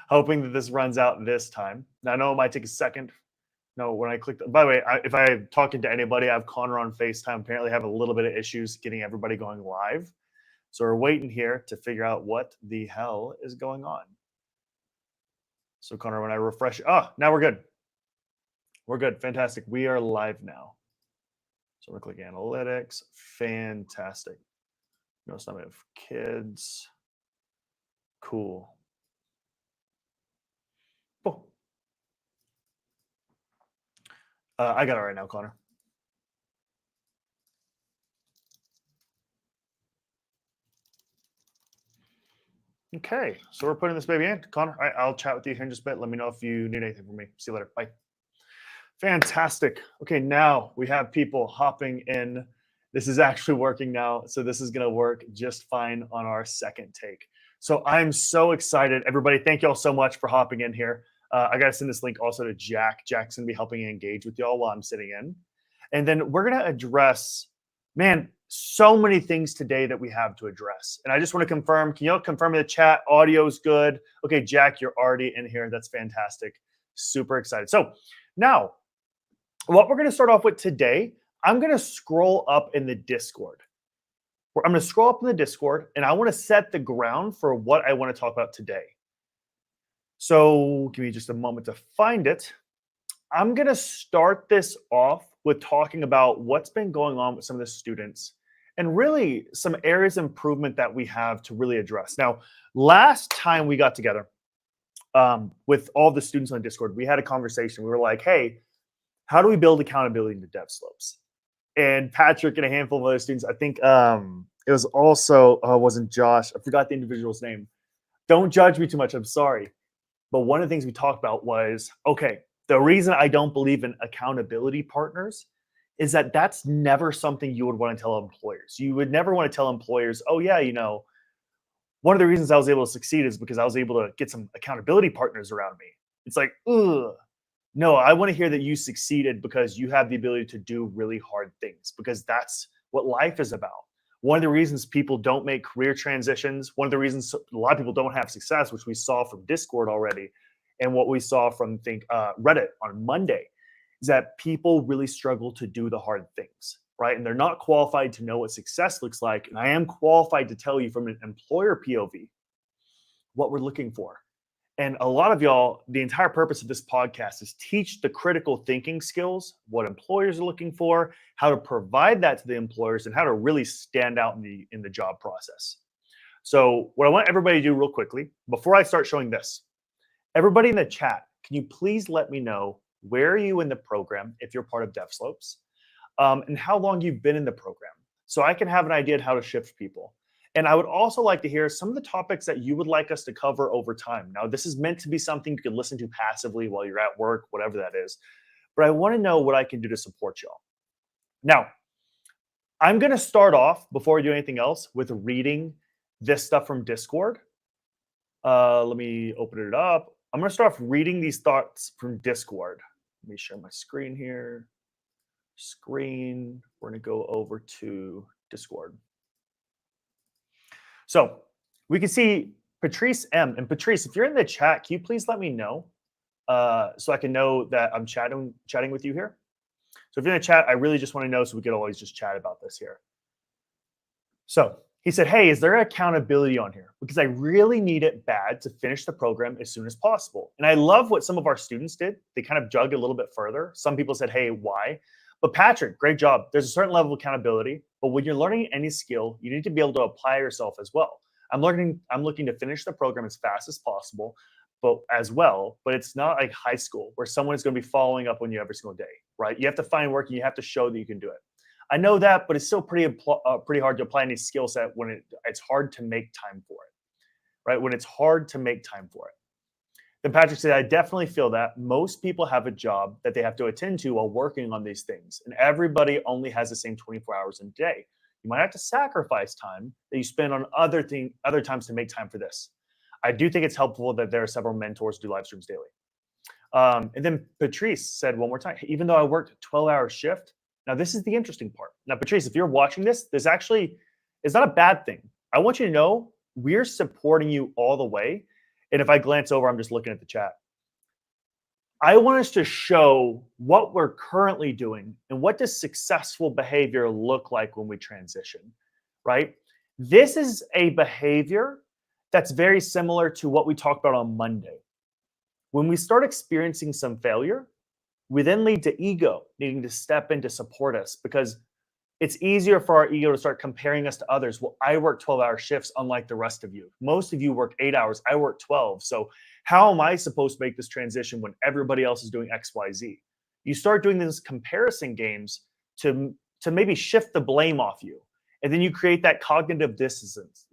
hoping that this runs out this time. Now, I know it might take a second. No, when I clicked, by the way, if I'm talking to anybody, I have Connor on FaceTime. Apparently, I have a little bit of issues getting everybody going live. So we're waiting here to figure out what the hell is going on. So Connor, when I refresh, now we're good. We're good. Fantastic. We are live now. So we're clicking analytics. Fantastic. Notice I have kids. Cool. Cool. I got it right now, Connor. Okay, so we're putting this baby in. Connor, I'll chat with you here in just a bit. Let me know if you need anything from me. See you later. Bye. Fantastic. Okay, now we have people hopping in. This is actually working now. So this is going to work just fine on our second take. So I'm so excited. Everybody, thank you all so much for hopping in here. I got to send this link also to Jack. Jack's going to be helping engage with y'all while I'm sitting in. And then we're going to address, man, so many things today that we have to address. And I just want to confirm, can you all confirm in the chat, audio's good? Okay, Jack, you're already in here. That's fantastic. Super excited. So now, what we're going to start off with today, I'm going to scroll up in the Discord. I'm going to scroll up in the Discord, and I want to set the ground for what I want to talk about today. So give me just a moment to find it. I'm going to start this off with talking about what's been going on with some of the students and really some areas of improvement that we have to really address. Now, last time we got together with all the students on Discord, we had a conversation. We were like, hey, how do we build accountability into DevSlopes? And Patrick and a handful of other students, I think it was also, it wasn't Josh. I forgot the individual's name. Don't judge me too much. I'm sorry. But one of the things we talked about was, okay, the reason I don't believe in accountability partners is that that's never something you would want to tell employers. You would never want to tell employers, oh yeah, you know, one of the reasons I was able to succeed is because I was able to get some accountability partners around me. It's like, ugh. No, I want to hear that you succeeded because you have the ability to do really hard things, because that's what life is about. One of the reasons people don't make career transitions, one of the reasons a lot of people don't have success, which we saw from Discord already, and what we saw from Reddit on Monday, is that people really struggle to do the hard things, right? And they're not qualified to know what success looks like. And I am qualified to tell you from an employer POV what we're looking for. And a lot of y'all, the entire purpose of this podcast is teach the critical thinking skills, what employers are looking for, how to provide that to the employers, and how to really stand out in the job process. So what I want everybody to do real quickly, before I start showing this, everybody in the chat, can you please let me know where are you in the program if you're part of DevSlopes, and how long you've been in the program, so I can have an idea of how to shift people. And I would also like to hear some of the topics that you would like us to cover over time. Now, this is meant to be something you can listen to passively while you're at work, whatever that is. But I want to know what I can do to support y'all. Now, I'm going to start off, before we do anything else, with reading this stuff from Discord. Let me open it up. I'm going to start off reading these thoughts from Discord. Let me share my screen here. Screen. We're going to go over to Discord. So we can see Patrice M. And Patrice, if you're in the chat, can you please let me know so I can know that I'm chatting with you here? So if you're in the chat, I really just want to know so we could always just chat about this here. So he said, hey, is there accountability on here? Because I really need it bad to finish the program as soon as possible. And I love what some of our students did. They kind of dug a little bit further. Some people said, hey, why? But Patrick, great job. There's a certain level of accountability, but when you're learning any skill, you need to be able to apply yourself as well. I'm looking to finish the program as fast as possible, but it's not like high school where someone is going to be following up on you every single day, right? You have to find work and you have to show that you can do it. I know that, but it's still pretty hard to apply any skill set when it's hard to make time for it, right? When it's hard to make time for it. Then Patrick said, I definitely feel that most people have a job that they have to attend to while working on these things. And everybody only has the same 24 hours in a day. You might have to sacrifice time that you spend on other times to make time for this. I do think it's helpful that there are several mentors who do live streams daily. And then Patrice said one more time, even though I worked a 12-hour shift. Now, this is the interesting part. Now, Patrice, if you're watching this, it's not a bad thing. I want you to know we're supporting you all the way. And if I glance over, I'm just looking at the chat. I want us to show what we're currently doing and what does successful behavior look like when we transition, right? This is a behavior that's very similar to what we talked about on Monday. When we start experiencing some failure, we then lead to ego needing to step in to support us because it's easier for our ego to start comparing us to others. Well, I work 12-hour shifts unlike the rest of you. Most of you work 8 hours. I work 12. So how am I supposed to make this transition when everybody else is doing X, Y, Z? You start doing these comparison games to maybe shift the blame off you. And then you create that cognitive dissonance,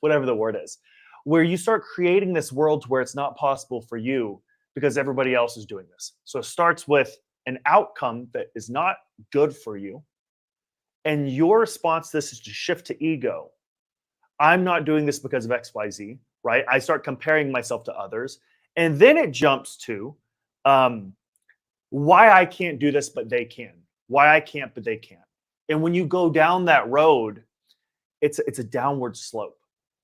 whatever the word is, where you start creating this world where it's not possible for you because everybody else is doing this. So it starts with an outcome that is not good for you. And your response to this is to shift to ego. I'm not doing this because of X, Y, Z, right? I start comparing myself to others. And then it jumps to why I can't do this, but they can. Why I can't, but they can't. And when you go down that road, it's a downward slope.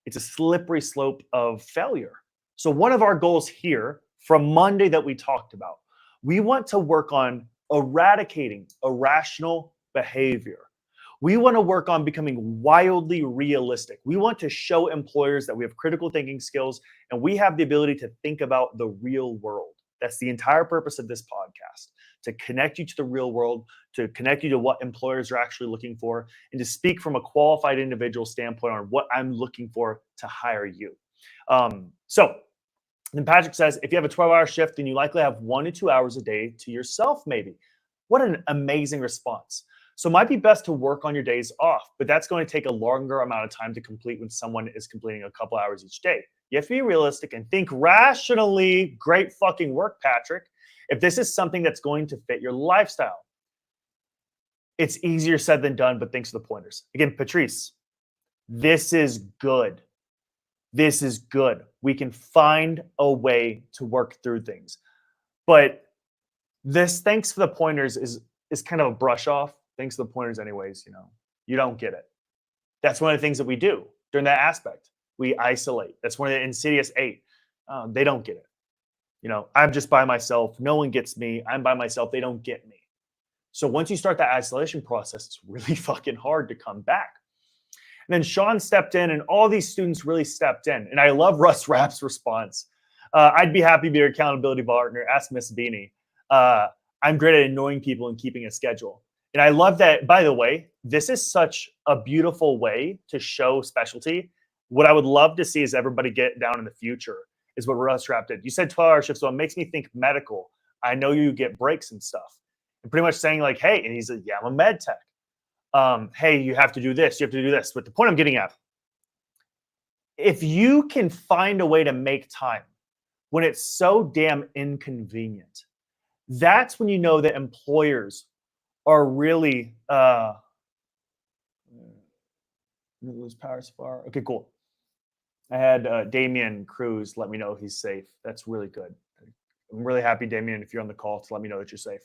It's a slippery slope of failure. So one of our goals here from Monday that we talked about, we want to work on eradicating irrational behavior. We want to work on becoming wildly realistic. We want to show employers that we have critical thinking skills and we have the ability to think about the real world. That's the entire purpose of this podcast, to connect you to the real world, to connect you to what employers are actually looking for, and to speak from a qualified individual standpoint on what I'm looking for to hire you. So then Patrick says, if you have a 12-hour shift, then you likely have 1 to 2 hours a day to yourself, maybe. What an amazing response. So it might be best to work on your days off, but that's going to take a longer amount of time to complete when someone is completing a couple hours each day. You have to be realistic and think rationally. Great fucking work, Patrick. If this is something that's going to fit your lifestyle, it's easier said than done, but thanks to the pointers. Again, Patrice, this is good. This is good. We can find a way to work through things. But this thanks for the pointers is kind of a brush off. Thanks to the pointers anyways, you don't get it. That's one of the things that we do during that aspect. We isolate. That's one of the insidious 8. They don't get it. I'm just by myself. No one gets me. I'm by myself. They don't get me. So once you start that isolation process, it's really fucking hard to come back. And then Sean stepped in and all these students really stepped in. And I love Russ Rapp's response. I'd be happy to be your accountability partner. Ask Miss Beanie. I'm great at annoying people and keeping a schedule. And I love that, by the way, this is such a beautiful way to show specialty. What I would love to see is everybody get down in the future is what Russ Rapp did. You said 12-hour shifts, so it makes me think medical. I know you get breaks and stuff. And pretty much saying like, hey, and he's like, yeah, I'm a med tech. Hey, you have to do this, you have to do this. But the point I'm getting at, if you can find a way to make time when it's so damn inconvenient, that's when you know that employers are really lose power so far. Okay, cool. I had Damian Cruz let me know he's safe. That's really good. I'm really happy, Damian, if you're on the call, to let me know that you're safe.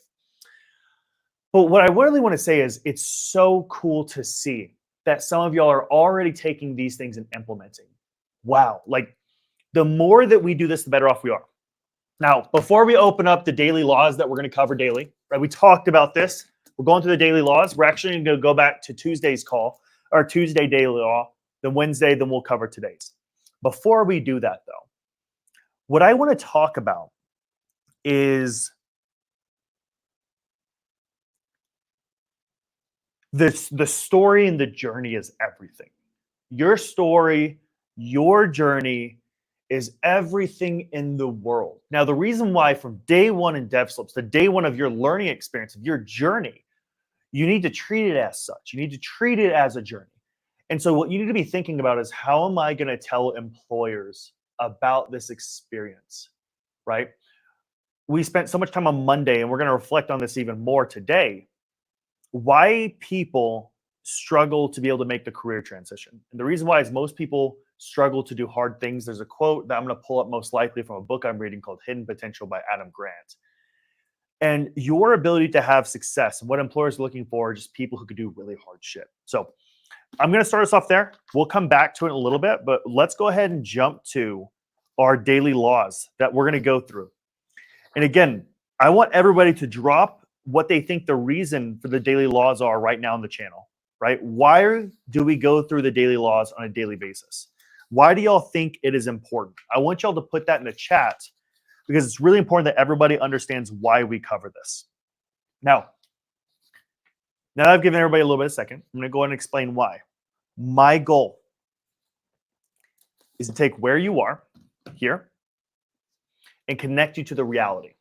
But what I really want to say is it's so cool to see that some of y'all are already taking these things and implementing. Wow. Like the more that we do this, the better off we are. Now, before we open up the daily laws that we're going to cover daily, right? We talked about this. We're going through the daily laws. We're actually going to go back to Tuesday's call, or Tuesday daily law, then Wednesday, then we'll cover today's. Before we do that, though, what I want to talk about is the story and the journey is everything. Your story, your journey is everything in the world. Now, the reason why from day one in DevSlips, the day one of your learning experience, of your journey, you need to treat it as such. You need to treat it as a journey. And so what you need to be thinking about is, how am I going to tell employers about this experience, right? We spent so much time on Monday, and we're going to reflect on this even more today, why people struggle to be able to make the career transition. And the reason why is most people struggle to do hard things. There's a quote that I'm going to pull up most likely from a book I'm reading called Hidden Potential by Adam Grant. And your ability to have success and what employers are looking for are just people who could do really hard shit. So I'm going to start us off there. We'll come back to it in a little bit, but let's go ahead and jump to our daily laws that we're going to go through. And again, I want everybody to drop what they think the reason for the daily laws are right now on the channel, right? Why do we go through the daily laws on a daily basis? Why do y'all think it is important? I want y'all to put that in the chat because it's really important that everybody understands why we cover this. Now that I've given everybody a little bit of a second, I'm going to go ahead and explain why. My goal is to take where you are here and connect you to the reality.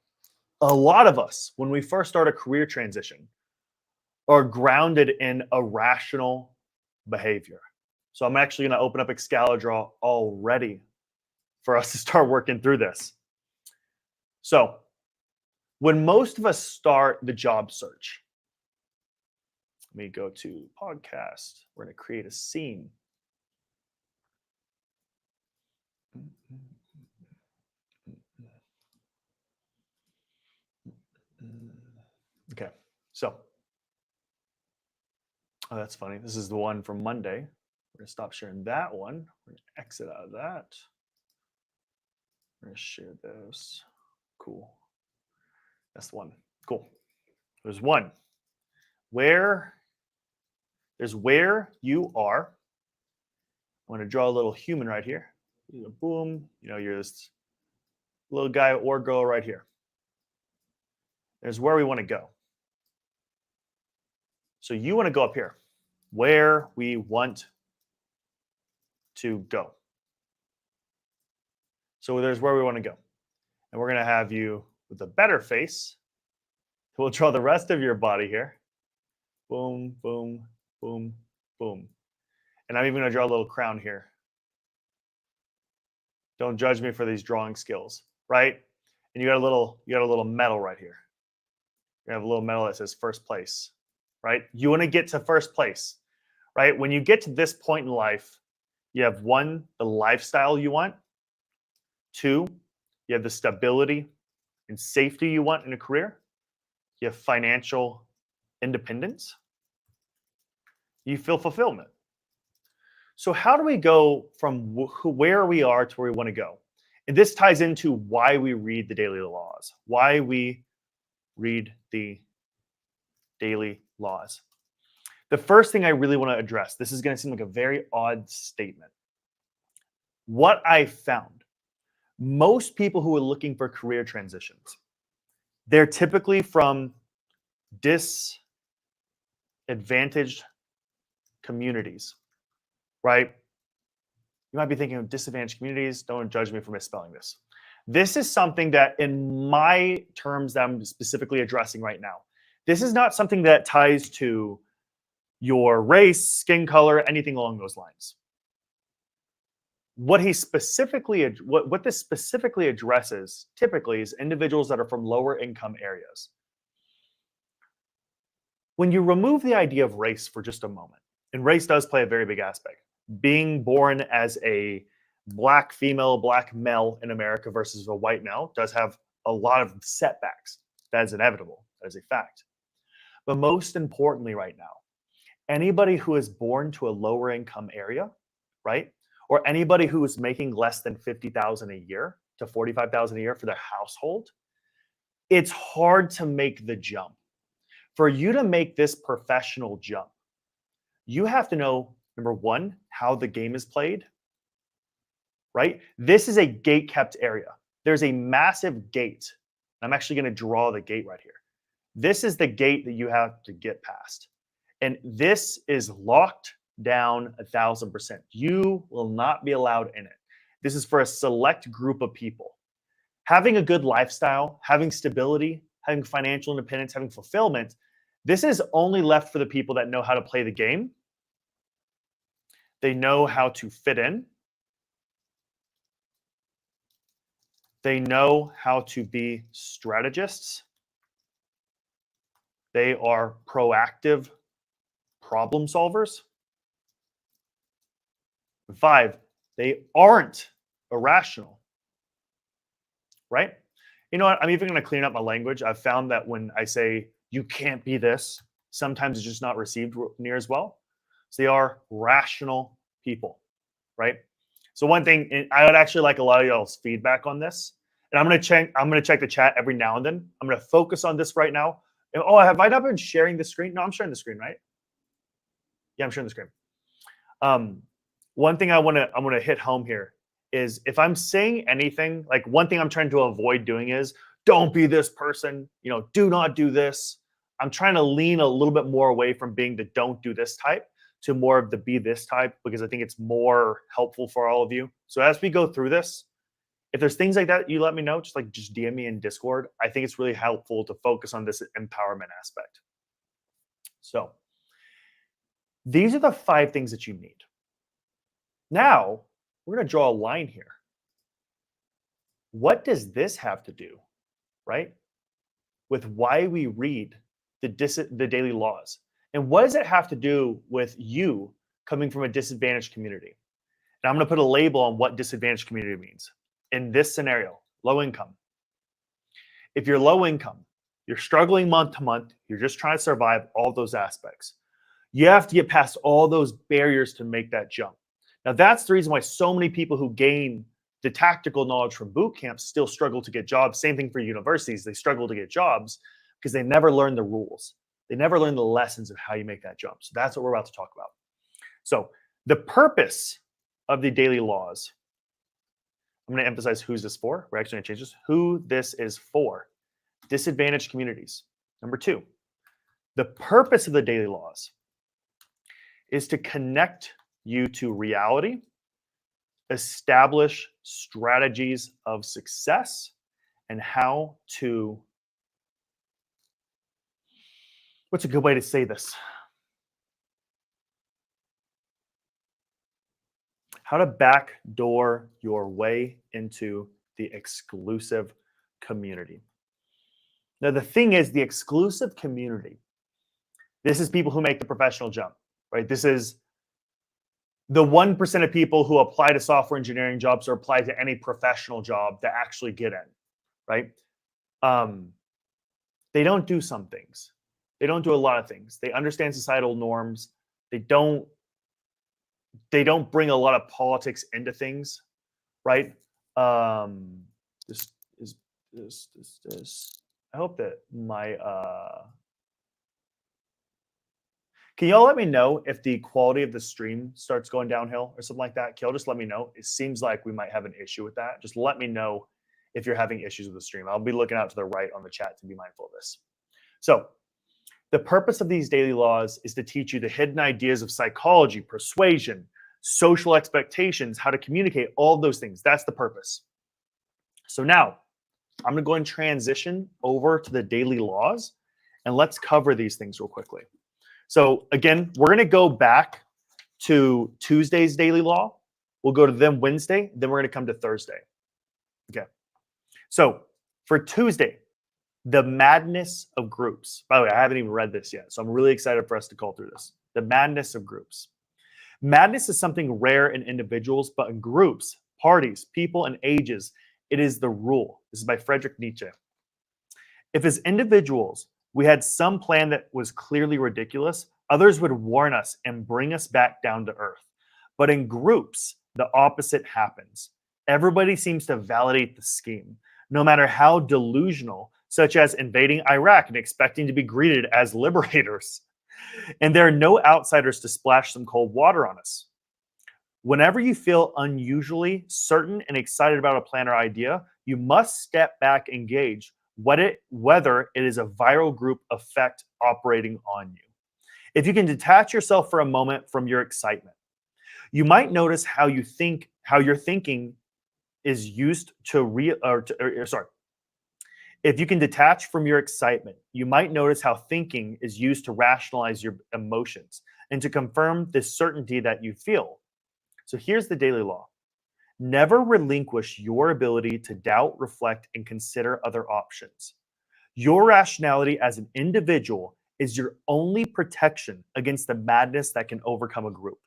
A lot of us, when we first start a career transition, are grounded in irrational behavior. So I'm actually going to open up Excalidraw already for us to start working through this. So when most of us start the job search, let me go to podcast. We're going to create a scene. Okay, so, oh, that's funny. This is the one from Monday. We're going to stop sharing that one. We're going to exit out of that. We're going to share this. Cool. That's the one. Cool. There's one. There's where you are. I'm going to draw a little human right here. Boom. You know, you're this little guy or girl right here. There's where we want to go. So you want to go up here. Where we want to go. So there's where we want to go. And we're going to have you with a better face. We'll draw the rest of your body here. Boom, boom, boom, boom. And I'm even going to draw a little crown here. Don't judge me for these drawing skills, right? And you got a little medal right here. You have a little medal that says first place, right? You want to get to first place, right? When you get to this point in life, you have one, the lifestyle you want. Two, you have the stability and safety you want in a career. You have financial independence. You feel fulfillment. So how do we go from where we are to where we want to go? And this ties into why we read the daily laws, why we read the daily laws. The first thing I really want to address, this is going to seem like a very odd statement. What I found, most people who are looking for career transitions, they're typically from disadvantaged communities, right? You might be thinking of disadvantaged communities. Don't judge me for misspelling this. This is something that in my terms that I'm specifically addressing right now, this is not something that ties to your race, skin color, anything along those lines. What this specifically addresses typically is individuals that are from lower income areas. When you remove the idea of race for just a moment, and race does play a very big aspect, being born as a black female, black male in America versus a white male does have a lot of setbacks. That is inevitable. That is a fact. But most importantly right now, anybody who is born to a lower income area, right? Or anybody who is making less than $50,000 a year to $45,000 a year for their household, it's hard to make the jump. For you to make this professional jump, you have to know, number one, how the game is played, right? This is a gate-kept area. There's a massive gate. I'm actually going to draw the gate right here. This is the gate that you have to get past. And this is locked down 1,000%. You will not be allowed in it. This is for a select group of people. Having a good lifestyle, having stability, having financial independence, having fulfillment, this is only left for the people that know how to play the game. They know how to fit in. They know how to be strategists. They are proactive problem solvers. 5, they aren't irrational, right? You know what? I'm even going to clean up my language. I've found that when I say you can't be this, sometimes it's just not received near as well. So they are rational people, right? So one thing, and I would actually like a lot of y'all's feedback on this. And I'm gonna check the chat every now and then. I'm gonna focus on this right now. And, oh, have I not been sharing the screen? No, I'm sharing the screen, right? Yeah, I'm sharing the screen. One thing I want to hit home here is if I'm saying anything, like one thing I'm trying to avoid doing is don't be this person, do not do this. I'm trying to lean a little bit more away from being the don't do this type to more of the be this type, because I think it's more helpful for all of you. So as we go through this, if there's things like that, you let me know, just DM me in Discord. I think it's really helpful to focus on this empowerment aspect. So these are the 5 things that you need. Now, we're going to draw a line here. What does this have to do, right, with why we read the daily laws? And what does it have to do with you coming from a disadvantaged community? And I'm going to put a label on what disadvantaged community means. In this scenario, low income. If you're low income, you're struggling month to month, you're just trying to survive all those aspects. You have to get past all those barriers to make that jump. Now, that's the reason why so many people who gain the tactical knowledge from boot camps still struggle to get jobs. Same thing for universities. They struggle to get jobs because they never learn the rules. They never learn the lessons of how you make that jump. So that's what we're about to talk about. So the purpose of the daily laws, I'm going to emphasize who's this for. We're actually going to change this. Who this is for. Disadvantaged communities. Number 2, the purpose of the daily laws is to connect you to reality, establish strategies of success, and how to, what's a good way to say this? How to backdoor your way into the exclusive community. Now, the thing is, the exclusive community, this is people who make the professional jump, right? This is the 1% of people who apply to software engineering jobs or apply to any professional job that actually get in, right? They don't do some things. They don't do a lot of things. They understand societal norms. They don't bring a lot of politics into things, right? This. I hope that my can y'all let me know if the quality of the stream starts going downhill or something like that? Can y'all just let me know? It seems like we might have an issue with that. Just let me know if you're having issues with the stream. I'll be looking out to the right on the chat to be mindful of this. So the purpose of these daily laws is to teach you the hidden ideas of psychology, persuasion, social expectations, how to communicate, all of those things. That's the purpose. So now I'm going to go and transition over to the daily laws, and let's cover these things real quickly. So again, we're going to go back to Tuesday's daily law. We'll go to them Wednesday, then we're going to come to Thursday. Okay. So for Tuesday, the madness of groups. By the way, I haven't even read this yet, so I'm really excited for us to call through this. The madness of groups. Madness is something rare in individuals, but in groups, parties, people, and ages, it is the rule. This is by Friedrich Nietzsche. If as individuals, we had some plan that was clearly ridiculous, others would warn us and bring us back down to earth. But in groups, the opposite happens. Everybody seems to validate the scheme, no matter how delusional, such as invading Iraq and expecting to be greeted as liberators. And there are no outsiders to splash some cold water on us. Whenever you feel unusually certain and excited about a plan or idea, you must step back and gauge whether it is a viral group effect operating on you. If you can detach yourself for a moment from your excitement, you might notice how your thinking is used if you can detach from your excitement, you might notice how thinking is used to rationalize your emotions and to confirm the certainty that you feel. So here's the daily law. Never relinquish your ability to doubt, reflect, and consider other options. Your rationality as an individual is your only protection against the madness that can overcome a group,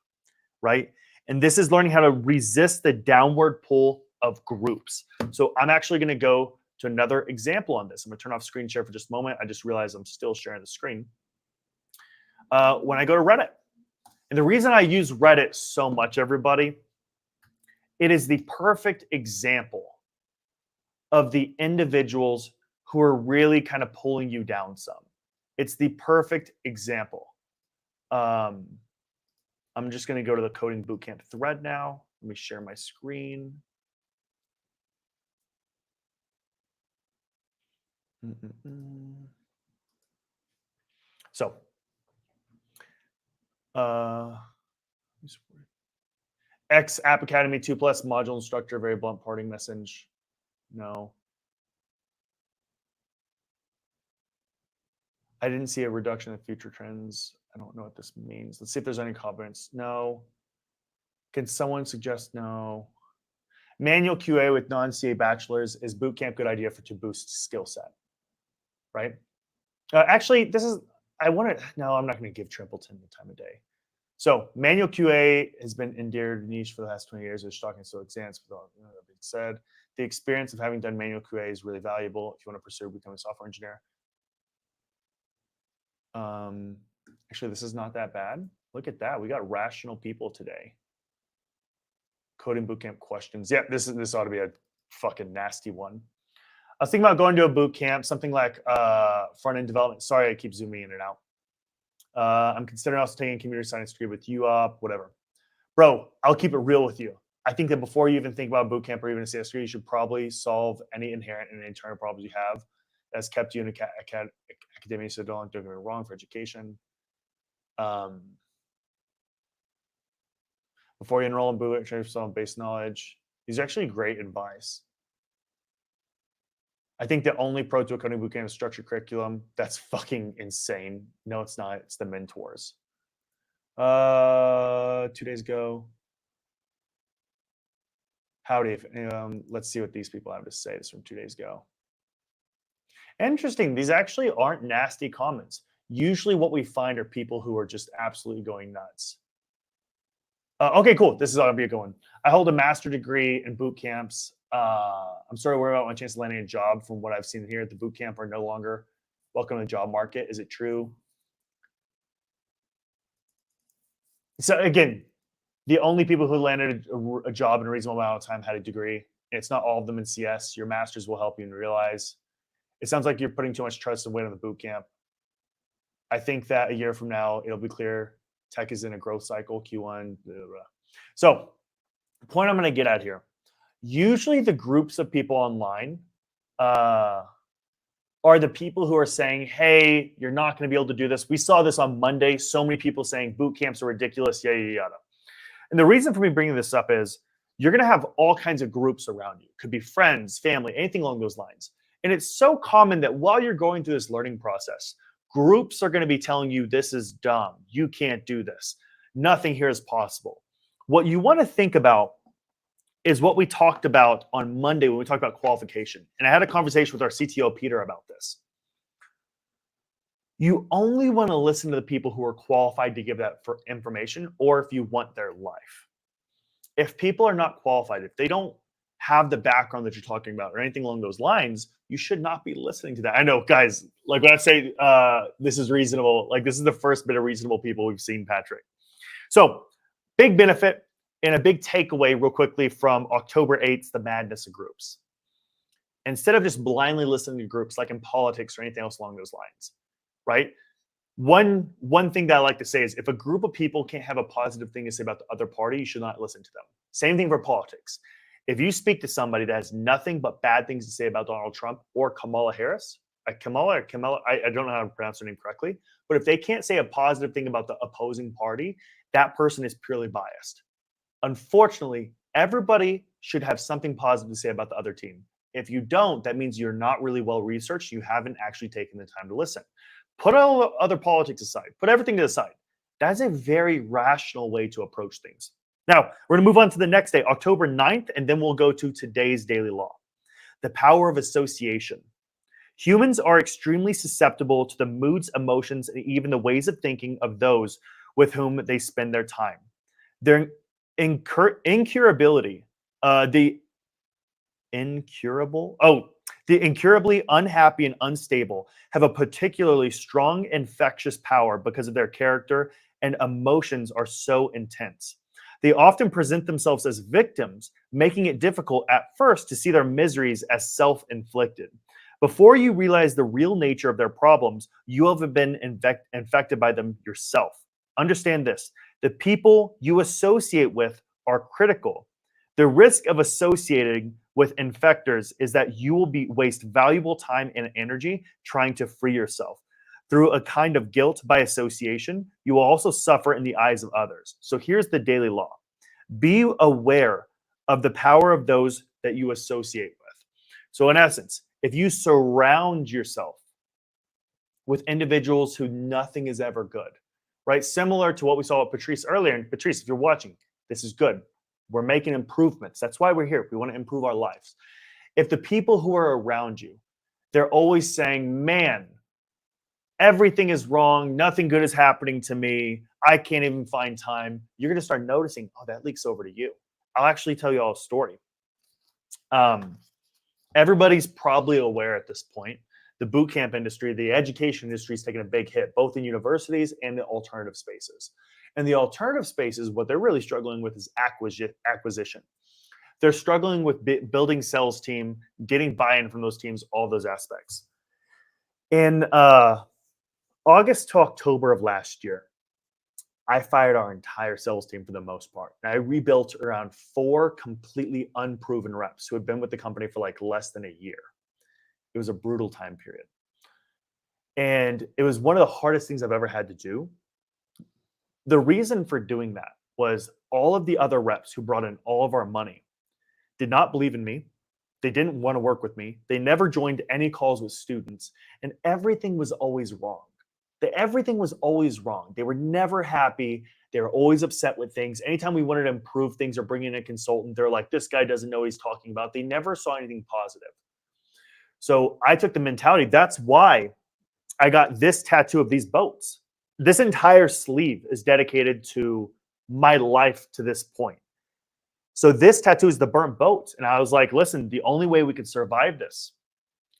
right? And this is learning how to resist the downward pull of groups. So I'm actually going to go to another example on this. I'm going to turn off screen share for just a moment. I just realized I'm still sharing the screen. When I go to Reddit, And the reason I use Reddit so much, everybody, it is the perfect example of the individuals who are really kind of pulling you down some. It's the perfect example. I'm just going to go to the coding bootcamp thread now. Let me share my screen. So, X App Academy 2 Plus module instructor, very blunt parting message. No. I didn't see a reduction in future trends. I don't know what this means. Let's see if there's any confidence. No. Can someone suggest no? Manual QA with non-CA bachelors, is bootcamp good idea to boost skill set? Right? Actually, this is, no, I'm not going to give Trimpleton the time of day. So manual QA has been endeared niche for the last 20 years. It's talking so exams. With all that being said, the experience of having done manual QA is really valuable if you want to pursue becoming a software engineer. Actually, this is not that bad. Look at that. We got rational people today. Coding bootcamp questions. Yeah, this ought to be a fucking nasty one. I was thinking about going to a boot camp, something like front-end development. Sorry, I keep zooming in and out. I'm considering also taking a computer science degree with UOP, whatever. Bro, I'll keep it real with you. I think that before you even think about boot camp or even a CS degree, you should probably solve any inherent and internal problems you have that's kept you in academia. So don't get me wrong, for education. Before you enroll in boot, train yourself on base knowledge. These are actually great advice. I think the only pro to a coding bootcamp is structured curriculum. That's fucking insane. No, it's not. It's the mentors. 2 days ago. Howdy. Let's see what these people have to say. This is from 2 days ago. Interesting. These actually aren't nasty comments. Usually what we find are people who are just absolutely going nuts. Okay, cool. This is going to be a good one. I hold a master's degree in boot camps. I'm sort of worried about my chance of landing a job. From what I've seen here at the boot camp are no longer welcome to the job market. Is it true? So again, the only people who landed a job in a reasonable amount of time had a degree. It's not all of them in CS. Your master's will help you realize. It sounds like you're putting too much trust and weight on the boot camp. I think that a year from now, it'll be clear tech is in a growth cycle, Q1. Blah, blah, blah. So the point I'm going to get at here, usually the groups of people online are the people who are saying, hey, you're not going to be able to do this. We saw this on Monday. So many people saying boot camps are ridiculous, yada, yada, yada. And the reason for me bringing this up is you're going to have all kinds of groups around you. Could be friends, family, anything along those lines. And it's so common that while you're going through this learning process, groups are going to be telling you this is dumb. You can't do this. Nothing here is possible. What you want to think about is what we talked about on Monday when we talked about qualification. And I had a conversation with our CTO, Peter, about this. You only want to listen to the people who are qualified to give that information, or if you want their life. If people are not qualified, if they don't have the background that you're talking about or anything along those lines, you should not be listening to that. I know, guys, like when I say this is reasonable, like this is the first bit of reasonable people we've seen, Patrick. So big benefit and a big takeaway real quickly from October 8th, the madness of groups. Instead of just blindly listening to groups like in politics or anything else along those lines, right? One thing that I like to say is if a group of people can't have a positive thing to say about the other party, you should not listen to them. Same thing for politics. If you speak to somebody that has nothing but bad things to say about Donald Trump or Kamala Harris, I don't know how to pronounce her name correctly, but if they can't say a positive thing about the opposing party, that person is purely biased. Unfortunately, everybody should have something positive to say about the other team. If you don't, that means you're not really well researched. You haven't actually taken the time to listen. Put all the other politics aside. Put everything to the side. That's a very rational way to approach things. Now, we're going to move on to the next day, October 9th, and then we'll go to today's daily law. The power of association. Humans are extremely susceptible to the moods, emotions, and even the ways of thinking of those with whom they spend their time. Their incurably unhappy and unstable have a particularly strong infectious power because of their character and emotions are so intense. They often present themselves as victims, making it difficult at first to see their miseries as self-inflicted. Before you realize the real nature of their problems, you have been infected by them yourself. Understand this: the people you associate with are critical. The risk of associating with infectors is that you will waste valuable time and energy trying to free yourself. Through a kind of guilt by association, you will also suffer in the eyes of others. So here's the daily law: be aware of the power of those that you associate with. So, in essence, if you surround yourself with individuals who nothing is ever good, right? Similar to what we saw with Patrice earlier. And Patrice, if you're watching, this is good. We're making improvements. That's why we're here. We want to improve our lives. If the people who are around you, they're always saying, man, everything is wrong. Nothing good is happening to me. I can't even find time. You're going to start noticing, oh, that leaks over to you. I'll actually tell you all a story. Everybody's probably aware at this point, the boot camp industry, the education industry is taking a big hit, both in universities and the alternative spaces. And the alternative spaces, what they're really struggling with is acquisition. They're struggling with building sales team, getting buy-in from those teams, all those aspects. In August to October of last year, I fired our entire sales team for the most part. And I rebuilt around 4 completely unproven reps who had been with the company for like less than a year. It was a brutal time period. And it was one of the hardest things I've ever had to do. The reason for doing that was all of the other reps who brought in all of our money did not believe in me. They didn't want to work with me. They never joined any calls with students. And everything was always wrong. Everything was always wrong. They were never happy. They were always upset with things. Anytime we wanted to improve things or bring in a consultant, they're like, this guy doesn't know what he's talking about. They never saw anything positive. So I took the mentality. That's why I got this tattoo of these boats. This entire sleeve is dedicated to my life to this point. So this tattoo is the burnt boat. And I was like, listen, the only way we could survive this,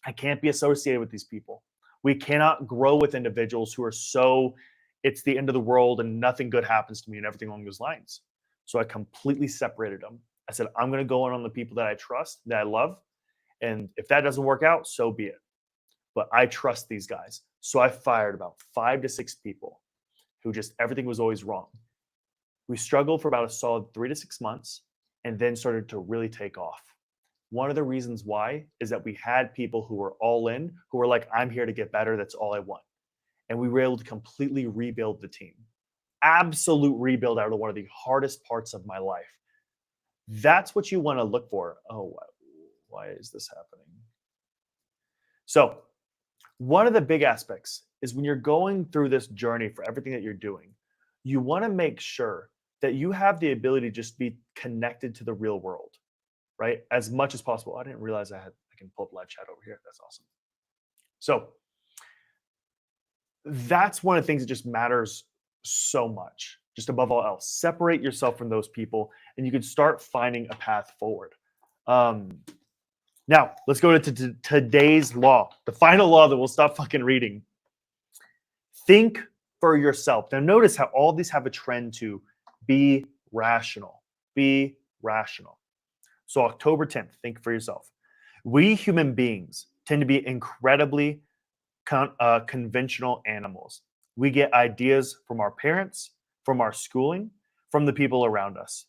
I can't be associated with these people. We cannot grow with individuals who are so, it's the end of the world and nothing good happens to me and everything along those lines. So I completely separated them. I said, I'm going to go in on the people that I trust, that I love. And if that doesn't work out, so be it. But I trust these guys. So I fired about 5 to 6 people who just, everything was always wrong. We struggled for about a solid 3 to 6 months and then started to really take off. One of the reasons why is that we had people who were all in, who were like, I'm here to get better. That's all I want. And we were able to completely rebuild the team. Absolute rebuild out of one of the hardest parts of my life. That's what you want to look for. Oh, why is this happening? So one of the big aspects is when you're going through this journey for everything that you're doing, you want to make sure that you have the ability to just be connected to the real world. Right? As much as possible. I didn't realize I can pull up live chat over here. That's awesome. So that's one of the things that just matters so much, just above all else. Separate yourself from those people and you can start finding a path forward. Now, let's go to today's law, the final law that we'll stop fucking reading. Think for yourself. Now, notice how all these have a trend to be rational. Be rational. So October 10th, think for yourself. We human beings tend to be incredibly conventional animals. We get ideas from our parents, from our schooling, from the people around us.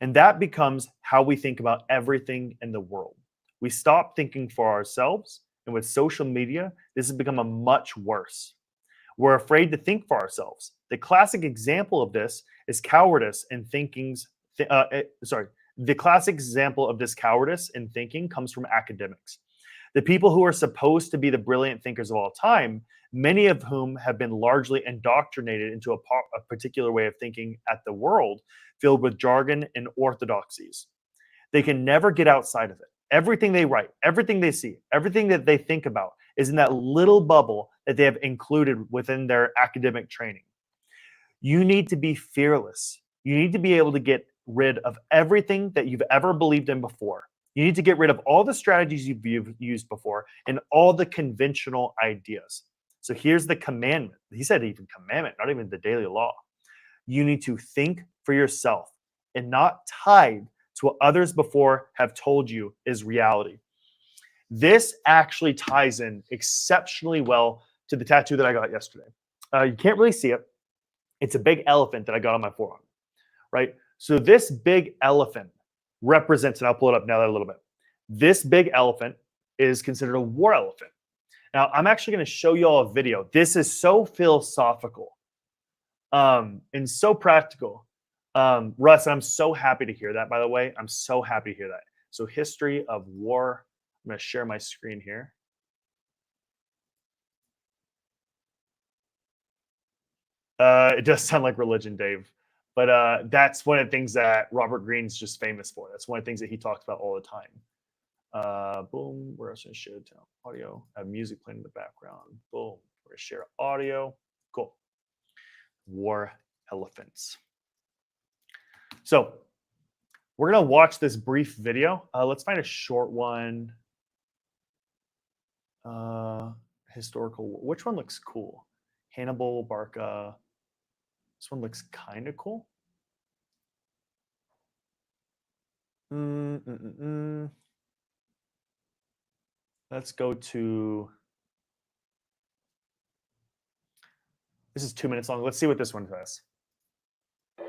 And that becomes how we think about everything in the world. We stop thinking for ourselves. And with social media, this has become a much worse. We're afraid to think for ourselves. The classic example of this is cowardice in The classic example of this cowardice in thinking comes from academics. The people who are supposed to be the brilliant thinkers of all time, many of whom have been largely indoctrinated into a particular way of thinking at the world, filled with jargon and orthodoxies. They can never get outside of it. Everything they write, everything they see, everything that they think about is in that little bubble that they have included within their academic training. You need to be fearless. You need to be able to get rid of everything that you've ever believed in before. You need to get rid of all the strategies you've used before and all the conventional ideas. So here's the commandment. He said even commandment, not even the daily law. You need to think for yourself and not tied to what others before have told you is reality. This actually ties in exceptionally well to the tattoo that I got yesterday. You can't really see it. It's a big elephant that I got on my forearm, right? So this big elephant represents, and I'll pull it up now a little bit. This big elephant is considered a war elephant. Now, I'm actually going to show you all a video. This is so philosophical and so practical. Russ, I'm so happy to hear that, by the way. I'm so happy to hear that. So history of war. I'm going to share my screen here. It does sound like religion, Dave. But that's one of the things that Robert Greene's just famous for. That's one of the things that he talks about all the time. Boom. Where else should I share it? Audio. I have music playing in the background. Boom. We're going to share audio. Cool. War elephants. So we're going to watch this brief video. Let's find a short one. Historical. Which one looks cool? Hannibal, Barca. This one looks kind of cool. Let's go to. This is 2 minutes long. Let's see what this one says. By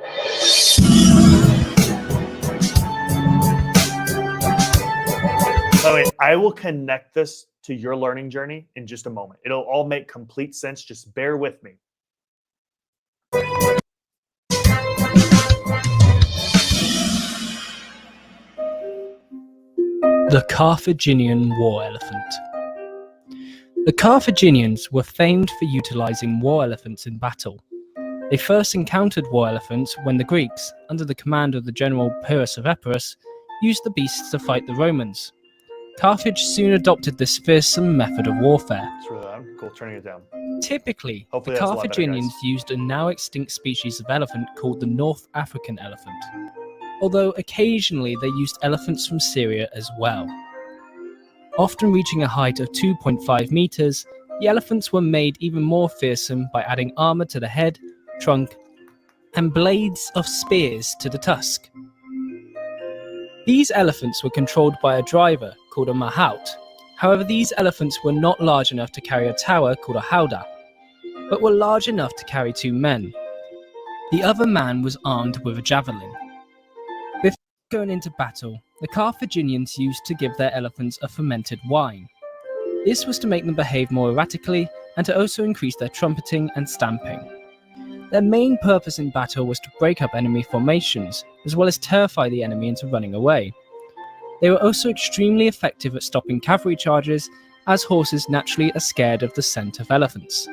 the way, I will connect this to your learning journey in just a moment. It'll all make complete sense. Just bear with me. The Carthaginian war elephant. The Carthaginians were famed for utilizing war elephants in battle. They first encountered war elephants when the Greeks, under the command of the general Pyrrhus of Epirus, used the beasts to fight the Romans. Carthage soon adopted this fearsome method of warfare. It's really loud. Cool, turning it down. Typically, Hopefully the that's a lot better, Carthaginians used a now extinct species of elephant called the North African elephant, although occasionally they used elephants from Syria as well. Often reaching a height of 2.5 meters, the elephants were made even more fearsome by adding armor to the head, trunk, and blades of spears to the tusk. These elephants were controlled by a driver called a mahout. However, these elephants were not large enough to carry a tower called a howdah, but were large enough to carry 2 men. The other man was armed with a javelin. Before going into battle, the Carthaginians used to give their elephants a fermented wine. This was to make them behave more erratically and to also increase their trumpeting and stamping. Their main purpose in battle was to break up enemy formations, as well as terrify the enemy into running away. They were also extremely effective at stopping cavalry charges, as horses naturally are scared of the scent of elephants.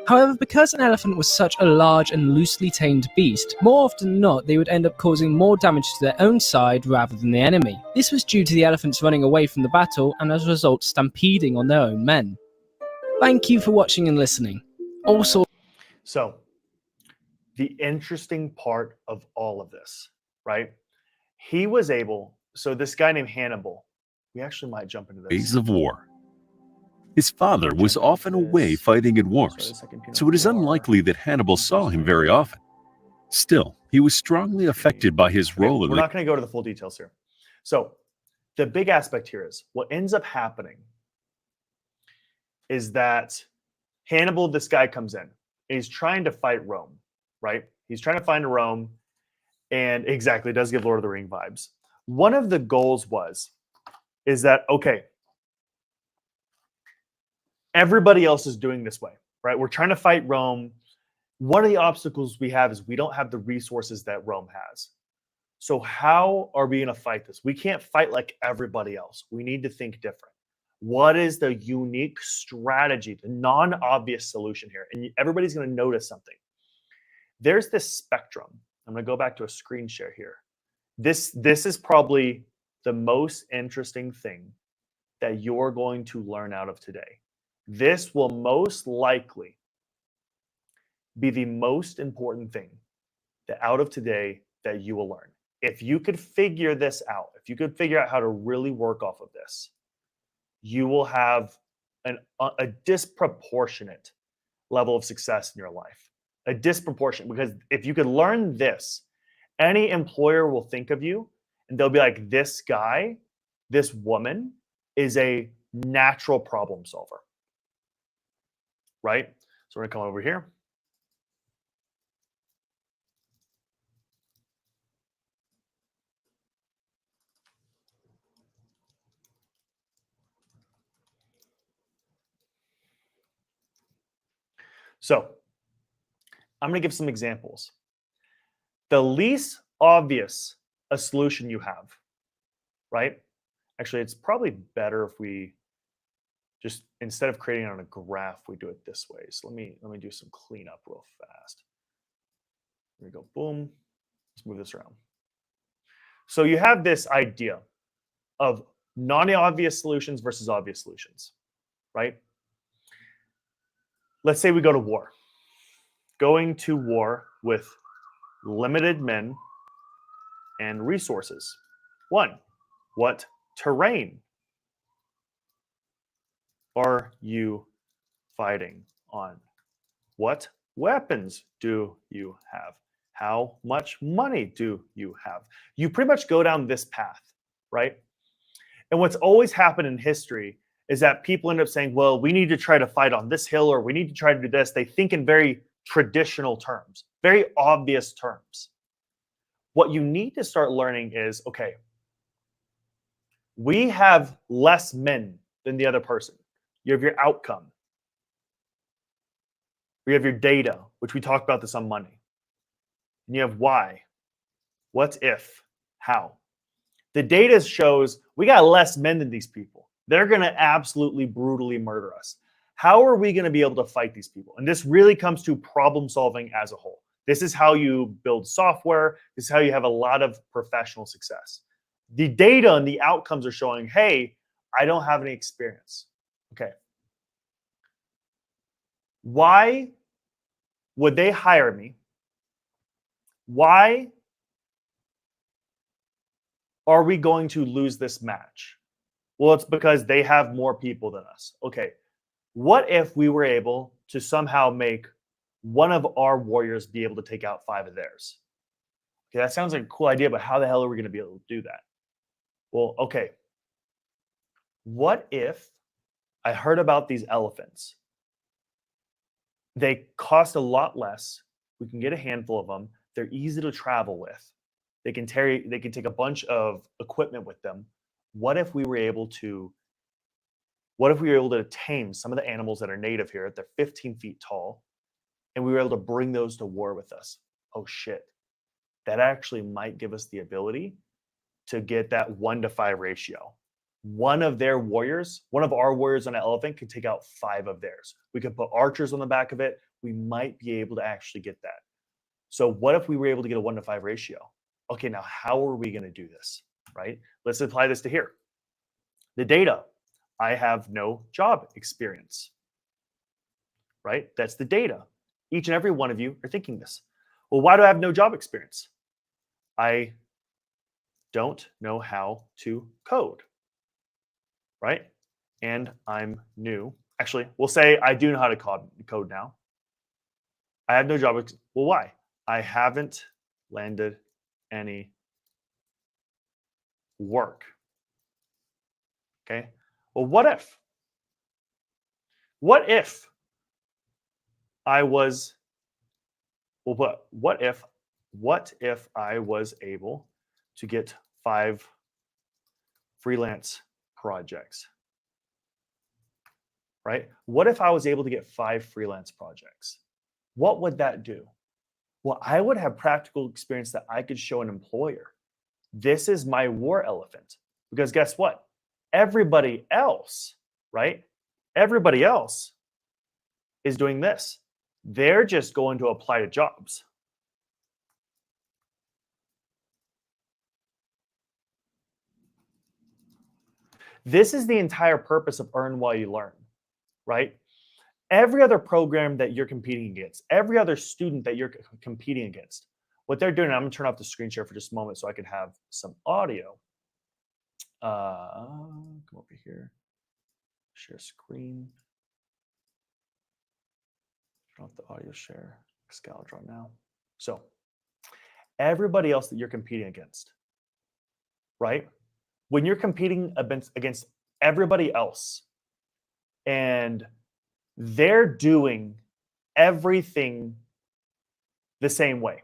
However, because an elephant was such a large and loosely tamed beast, more often than not they would end up causing more damage to their own side rather than the enemy. This was due to the elephants running away from the battle and as a result stampeding on their own men. Thank you for watching and listening. Also, So the interesting part of all of this, right? He was able, so this guy named Hannibal, we actually might jump into this. Days of war. His father was often away fighting in wars, so it is unlikely that Hannibal saw him very often. Still, he was strongly affected by his role in We're not going to go to the full details here. So the big aspect here is what ends up happening is that Hannibal, this guy comes in, and he's trying to fight Rome, right? He's trying to find Rome, and exactly, it does give Lord of the Ring vibes. One of the goals is that, okay, everybody else is doing this way, right? We're trying to fight Rome. One of the obstacles we have is we don't have the resources that Rome has. So how are we going to fight this? We can't fight like everybody else. We need to think different. What is the unique strategy, the non-obvious solution here? And everybody's going to notice something. There's this spectrum. I'm going to go back to a screen share here. This is probably the most interesting thing that you're going to learn out of today. This will most likely be the most important thing that out of today that you will learn. If you could figure this out, if you could figure out how to really work off of this, you will have a disproportionate level of success in your life. a disproportionate, because if you could learn this, any employer will think of you and they'll be like, this guy, this woman is a natural problem solver, right? So we're gonna come over here. So I'm gonna give some examples. The least obvious a solution you have, right? Actually, it's probably better if we just, instead of creating it on a graph, we do it this way. So let me do some cleanup real fast. Here we go, boom. Let's move this around. So you have this idea of non-obvious solutions versus obvious solutions, right? Let's say we go to war. Going to war with limited men and resources. One, what terrain are you fighting on? What weapons do you have? How much money do you have? You pretty much go down this path, right? And what's always happened in history is that people end up saying, well, we need to try to fight on this hill, or we need to try to do this. They think in very traditional terms, very obvious terms. What you need to start learning is, okay, we have less men than the other person. You have your outcome. You have your data, which we talked about this on Monday. And you have why, what if, how. The data shows we got less men than these people. They're going to absolutely brutally murder us. How are we going to be able to fight these people? And this really comes to problem solving as a whole. This is how you build software. This is how you have a lot of professional success. The data and the outcomes are showing, hey, I don't have any experience. Okay. Why would they hire me? Why are we going to lose this match? Well, it's because they have more people than us. Okay. What if we were able to somehow make one of our warriors be able to take out 5 of theirs? Okay, that sounds like a cool idea, but how the hell are we going to be able to do that? Well, okay. What if I heard about these elephants? They cost a lot less. We can get a handful of them. They're easy to travel with. They can take a bunch of equipment with them. What if we were able to tame some of the animals that are native here? They're 15 feet tall, and we were able to bring those to war with us. Oh shit. That actually might give us the ability to get that 1-to-5 ratio. One of our warriors on an elephant could take out 5 of theirs. We could put archers on the back of it. We might be able to actually get that. So what if we were able to get a 1-to-5 ratio? Okay, now how are we going to do this, right? Let's apply this to here. The data. I have no job experience, right? That's the data. Each and every one of you are thinking this. Well, why do I have no job experience? I don't know how to code, right? And I'm new. Actually, we'll say I do know how to code now. I have no job. Well, why? I haven't landed any work. Okay. Well, what if I was, well, what if I was able to get 5 freelance projects, right? What if I was able to get 5 freelance projects? What would that do? Well, I would have practical experience that I could show an employer. This is my war elephant. Because guess what? Everybody else, right? Everybody else is doing this. They're just going to apply to jobs. This is the entire purpose of Earn While You Learn, right? Every other program that you're competing against, every other student that you're competing against, what they're doing, I'm going to turn off the screen share for just a moment so I can have some audio. Come over here, share screen, turn off the audio share. Scale draw now. So everybody else that you're competing against, right? When you're competing against everybody else and they're doing everything the same way,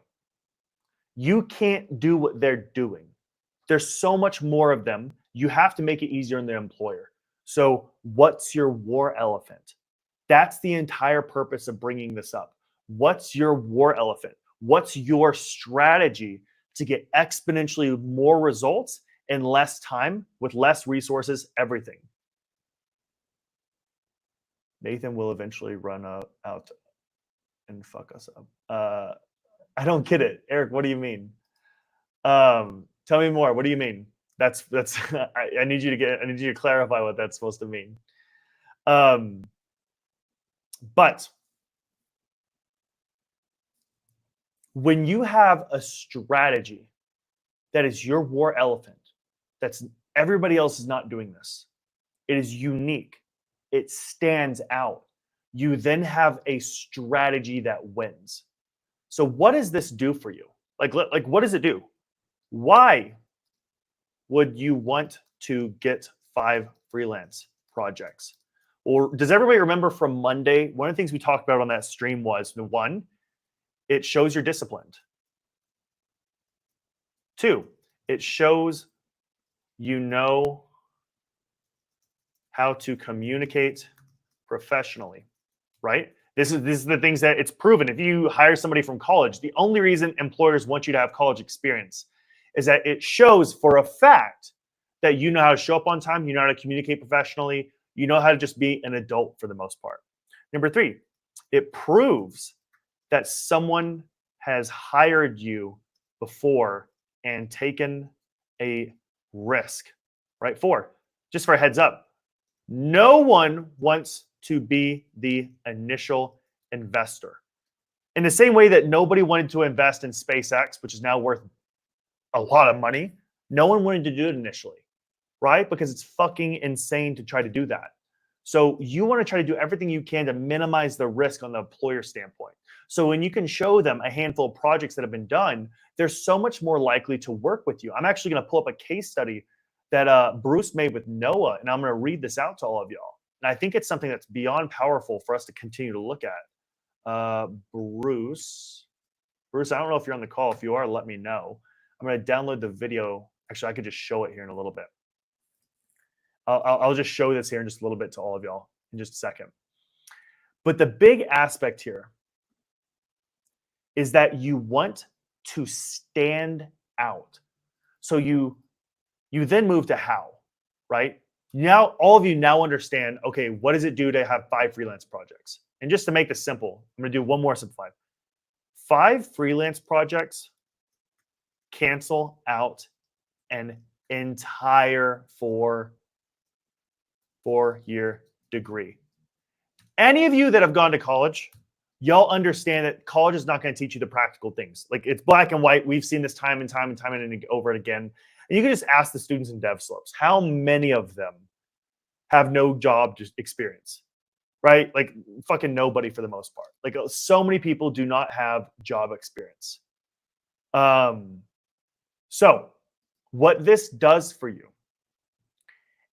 you can't do what they're doing. There's so much more of them. You have to make it easier on the employer. So what's your war elephant? That's the entire purpose of bringing this up. What's your war elephant? What's your strategy to get exponentially more results in less time with less resources, everything? Nathan will eventually run out and fuck us up. I don't get it. Eric, what do you mean? Tell me more. What do you mean? That's I need you to clarify what that's supposed to mean. But when you have a strategy that is your war elephant, that's everybody else is not doing this. It is unique. It stands out. You then have a strategy that wins. So what does this do for you? Like what does it do? Why would you want to get 5 freelance projects? Or does everybody remember from Monday? One of the things we talked about on that stream was, 1, it shows you're disciplined. 2, it shows you know how to communicate professionally, right? This is the things that it's proven. If you hire somebody from college, the only reason employers want you to have college experience is that it shows for a fact that you know how to show up on time, you know how to communicate professionally, you know how to just be an adult for the most part. Number 3, it proves that someone has hired you before and taken a risk, right? 4, just for a heads up, no one wants to be the initial investor. In the same way that nobody wanted to invest in SpaceX, which is now worth a lot of money, no one wanted to do it initially, right? Because it's fucking insane to try to do that. So you want to try to do everything you can to minimize the risk on the employer standpoint. So when you can show them a handful of projects that have been done, they're so much more likely to work with you. I'm actually going to pull up a case study that Bruce made with Noah, and I'm going to read this out to all of y'all. And I think it's something that's beyond powerful for us to continue to look at. Bruce, I don't know if you're on the call. If you are, let me know. I'm going to download the video. Actually, I could just show it here in a little bit. I'll just show this here in just a little bit to all of y'all in just a second. But the big aspect here is that you want to stand out. So you then move to how, right? Now, all of you now understand, okay, what does it do to have 5 freelance projects? And just to make this simple, I'm going to do one more simplified. 5 freelance projects cancel out an entire 4-year degree. Any of you that have gone to college, y'all understand that college is not going to teach you the practical things. Like, it's black and white. We've seen this time and time and time and over and again. And you can just ask the students in DevSlopes, how many of them have no job experience, right? Like, fucking nobody for the most part. Like, so many people do not have job experience. So what this does for you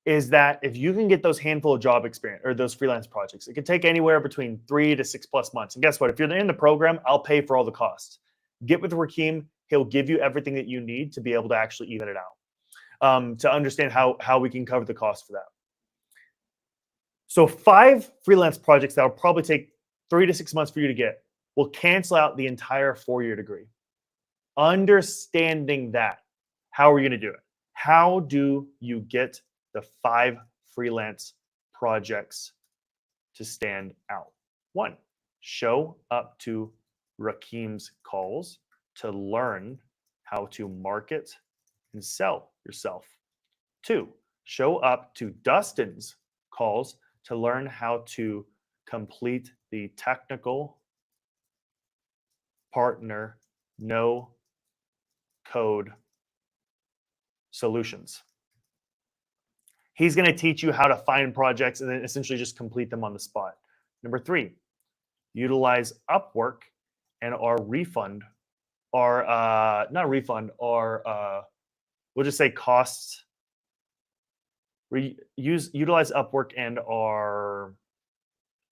is that if you can get those handful of job experience or those freelance projects, it could take anywhere between 3 to 6+ months. And guess what? If you're in the program, I'll pay for all the costs. Get with Rakeem. He'll give you everything that you need to be able to actually even it out, to understand how we can cover the cost for that. So 5 freelance projects that will probably take 3 to 6 months for you to get will cancel out the entire 4-year degree. Understanding that, how are we going to do it? How do you get the 5 freelance projects to stand out? 1, show up to Rakeem's calls to learn how to market and sell yourself. 2, show up to Dustin's calls to learn how to complete the technical partner no code solutions. He's going to teach you how to find projects and then essentially just complete them on the spot. Number 3, utilize Upwork and our refund, our not refund, our we'll just say costs. Utilize Upwork and our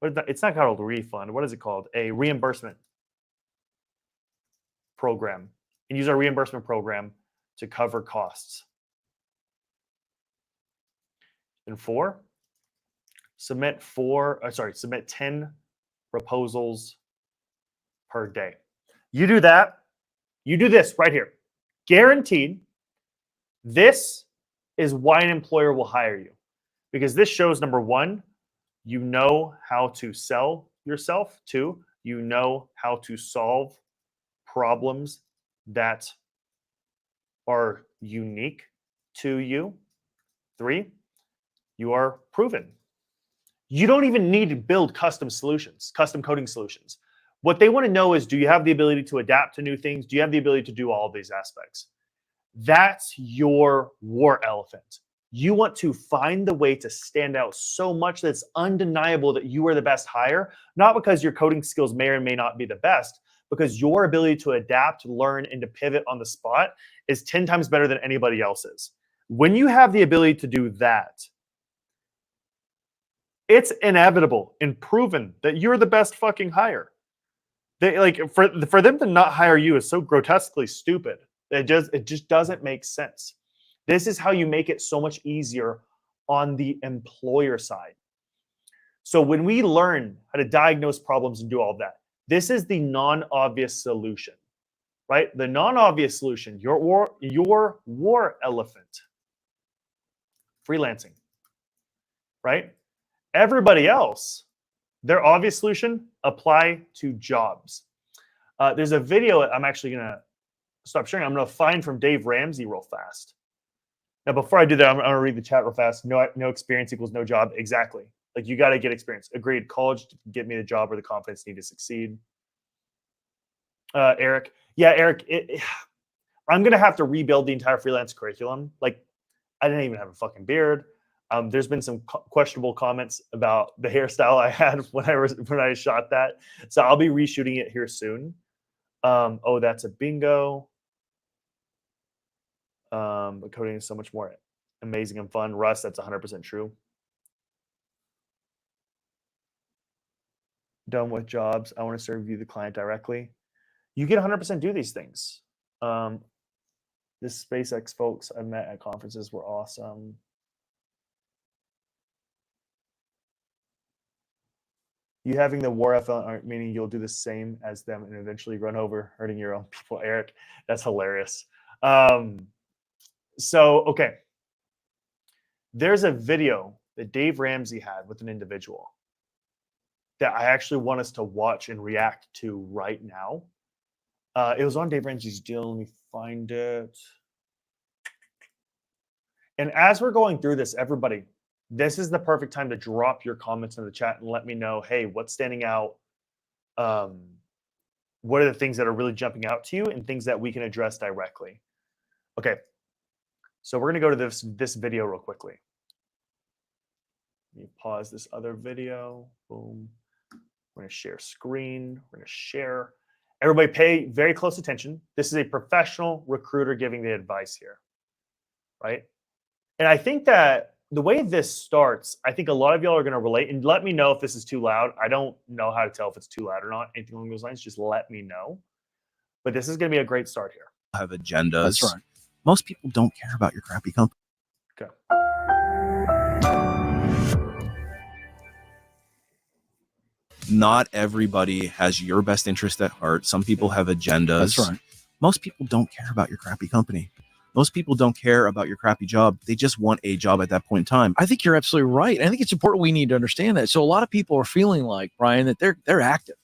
it's not called a refund. What is it called? A reimbursement program, and use our reimbursement program to cover costs. And 4, submit 10 proposals per day. You do that, you do this right here. Guaranteed, this is why an employer will hire you. Because this shows, number 1, you know how to sell yourself. 2, you know how to solve problems that are unique to you. 3, you are proven. You don't even need to build custom solutions, custom coding solutions. What they want to know is, do you have the ability to adapt to new things? Do you have the ability to do all of these aspects? That's your war elephant. You want to find the way to stand out so much that it's undeniable that you are the best hire, not because your coding skills may or may not be the best, because your ability to adapt, learn, and to pivot on the spot is 10 times better than anybody else's. When you have the ability to do that, it's inevitable and proven that you're the best fucking hire. They for them to not hire you is so grotesquely stupid. It just doesn't make sense. This is how you make it so much easier on the employer side. So when we learn how to diagnose problems and do all that, this is the non-obvious solution, right? The non-obvious solution, your war elephant, freelancing, right? Everybody else, their obvious solution, apply to jobs. There's a video I'm actually going to stop sharing. I'm going to find from Dave Ramsey real fast. Now, before I do that, I'm going to read the chat real fast. No experience equals no job. Exactly. Like, you got to get experience. Agreed. College to get me the job or the confidence need to succeed. Eric. Yeah, Eric, I'm going to have to rebuild the entire freelance curriculum. Like, I didn't even have a fucking beard. There's been some questionable comments about the hairstyle I had when I shot that. So I'll be reshooting it here soon. Oh, that's a bingo. But coding is so much more amazing and fun. Russ, that's 100% true. Done with jobs. I want to serve you, the client, directly. You can 100% do these things. This SpaceX folks I met at conferences were awesome. You having the war effort, meaning you'll do the same as them and eventually run over, hurting your own people. Eric, that's hilarious. So, okay. There's a video that Dave Ramsey had with an individual that I actually want us to watch and react to right now. It was on Dave Ramsey's deal. Let me find it. And as we're going through this, everybody, this is the perfect time to drop your comments in the chat and let me know, hey, what's standing out? What are the things that are really jumping out to you and things that we can address directly? Okay, so we're going to go to this video real quickly. Let me pause this other video. Boom. We're going to share screen. We're going to share. Everybody pay very close attention. This is a professional recruiter giving the advice here, right? And I think that the way this starts, I think a lot of y'all are going to relate. And let me know if this is too loud. I don't know how to tell if it's too loud or not. Anything along those lines, just let me know. But this is going to be a great start here. Have agendas. That's right. Most people don't care about your crappy company. Okay. Not everybody has your best interest at heart. Some people have agendas. That's right. Most people don't care about your crappy company. Most people don't care about your crappy job. They just want a job at that point in time. I think you're absolutely right. I think it's important we need to understand that. So a lot of people are feeling like, Brian, that they're active.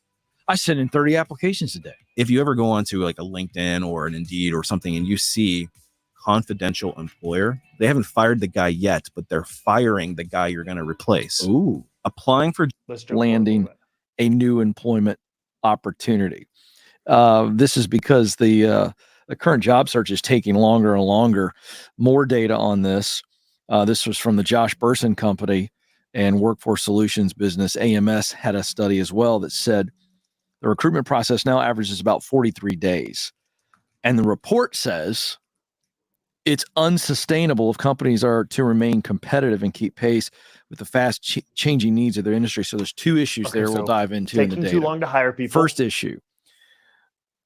I send in 30 applications a day. If you ever go onto like a LinkedIn or an Indeed or something and you see confidential employer, they haven't fired the guy yet, but they're firing the guy you're going to replace. Ooh. Applying for landing a new employment opportunity. This is because the current job search is taking longer and longer. More data on this. This was from the Josh Burson Company and Workforce Solutions Business. AMS had a study as well that said The recruitment process now averages about 43 days. And the report says it's unsustainable if companies are to remain competitive and keep pace with the fast changing needs of their industry. So there's two issues Okay, there so we'll dive into in the taking data. too long to hire people. First issue,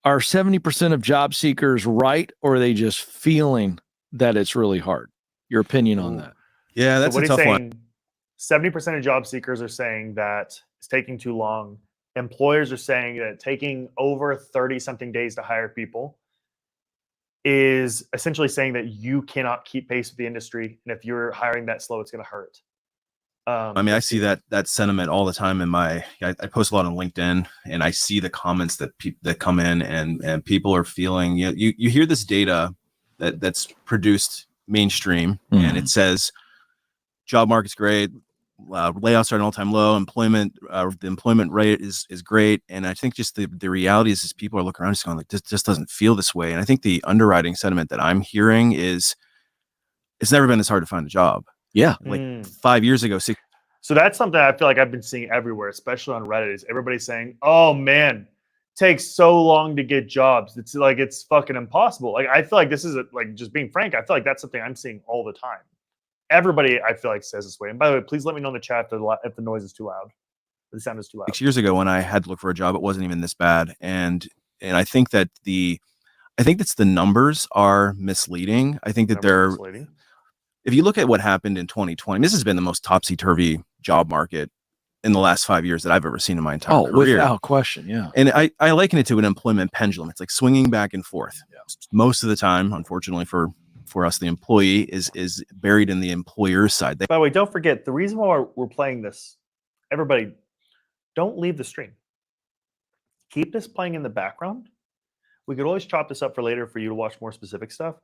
are 70% of job seekers right, or are they just feeling that it's really hard? Your opinion on that? Yeah, that's so what a tough he's one. saying, 70% of job seekers are saying that it's taking too long. Employers are saying that taking over 30-something days to hire people is essentially saying that you cannot keep pace with the industry. And if you're hiring that slow, it's going to hurt. I mean, I see that sentiment all the time in I post a lot on LinkedIn, and I see the comments that that come in, and people are feeling, you hear this data that's produced mainstream, and it says job market's great, layoffs are at an all-time low, the employment rate is great, and I think just the reality is people are looking around just going like, this just doesn't feel this way. And I think the underwriting sentiment that I'm hearing is it's never been this hard to find a job. Yeah. Like 5 years ago, So that's something I feel like I've been seeing everywhere, especially on Reddit, is everybody saying, oh man, it takes so long to get jobs. It's like, it's fucking impossible. Like, I feel like this is like, just being frank, I feel like that's something I'm seeing all the time. Everybody, I feel like, says this way. And by the way, please let me know in the chat if the noise is too loud. If the sound is too loud. 6 years ago, when I had to look for a job, it wasn't even this bad. And I think that the numbers are misleading. I think that if you look at what happened in 2020, this has been the most topsy-turvy job market in the last 5 years that I've ever seen in my entire career. Without question, yeah. And I liken it to an employment pendulum. It's like swinging back and forth. Yeah. Most of the time, unfortunately for us, the employee is buried in the employer's side. By the way, don't forget, the reason why we're playing this, everybody, don't leave the stream. Keep this playing in the background. We could always chop this up for later for you to watch more specific stuff.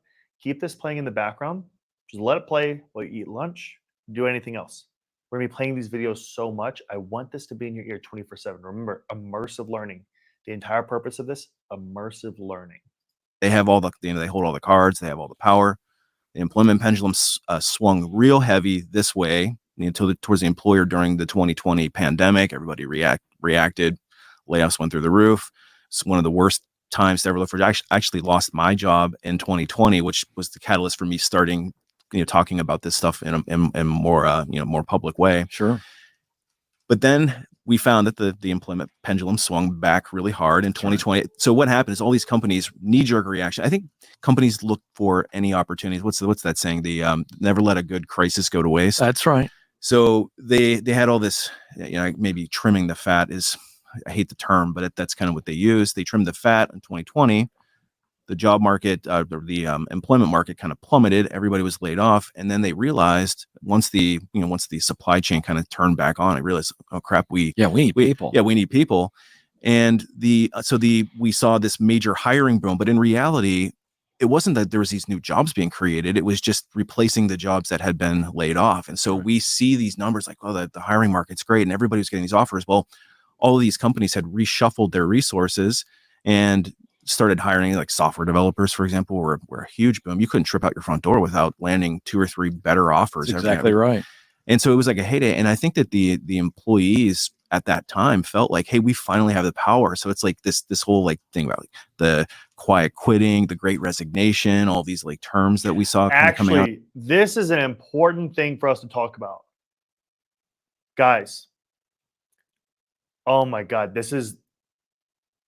Keep this playing in the background. Just let it play while you eat lunch, do anything else. We're going to be playing these videos so much. I want this to be in your ear 24/7. Remember, immersive learning. The entire purpose of this, immersive learning. They have all they hold all the cards. They have all the power. The employment pendulum swung real heavy this way towards the employer during the 2020 pandemic. Everybody reacted. Layoffs went through the roof. It's one of the worst times to ever look for. I actually lost my job in 2020, which was the catalyst for me starting, talking about this stuff in more, more public way. Sure. But then we found that the employment pendulum swung back really hard in 2020. Sure. So what happened is all these companies, knee-jerk reaction. I think companies look for any opportunities. What's that saying? The never let a good crisis go to waste. That's right. So they had all this, maybe trimming the fat is, I hate the term, but that's kind of what they use. They trimmed the fat in 2020. The job market, the employment market kind of plummeted. Everybody was laid off. And then they realized once the supply chain kind of turned back on, I realized, oh crap, we need people. Yeah, we need people. And we saw this major hiring boom, but in reality, it wasn't that there was these new jobs being created. It was just replacing the jobs that had been laid off. And so we see these numbers like, oh, the hiring market's great. And everybody was getting these offers. Well, all of these companies had reshuffled their resources and started hiring like software developers, for example, were a huge boom. You couldn't trip out your front door without landing 2 or 3 better offers. That's exactly right. And so it was like a heyday. And I think that the employees at that time felt like, hey, we finally have the power. So it's like this whole like thing about like the quiet quitting, the great resignation, all these like terms that we saw coming out. Actually, this is an important thing for us to talk about. Guys, oh my God, this is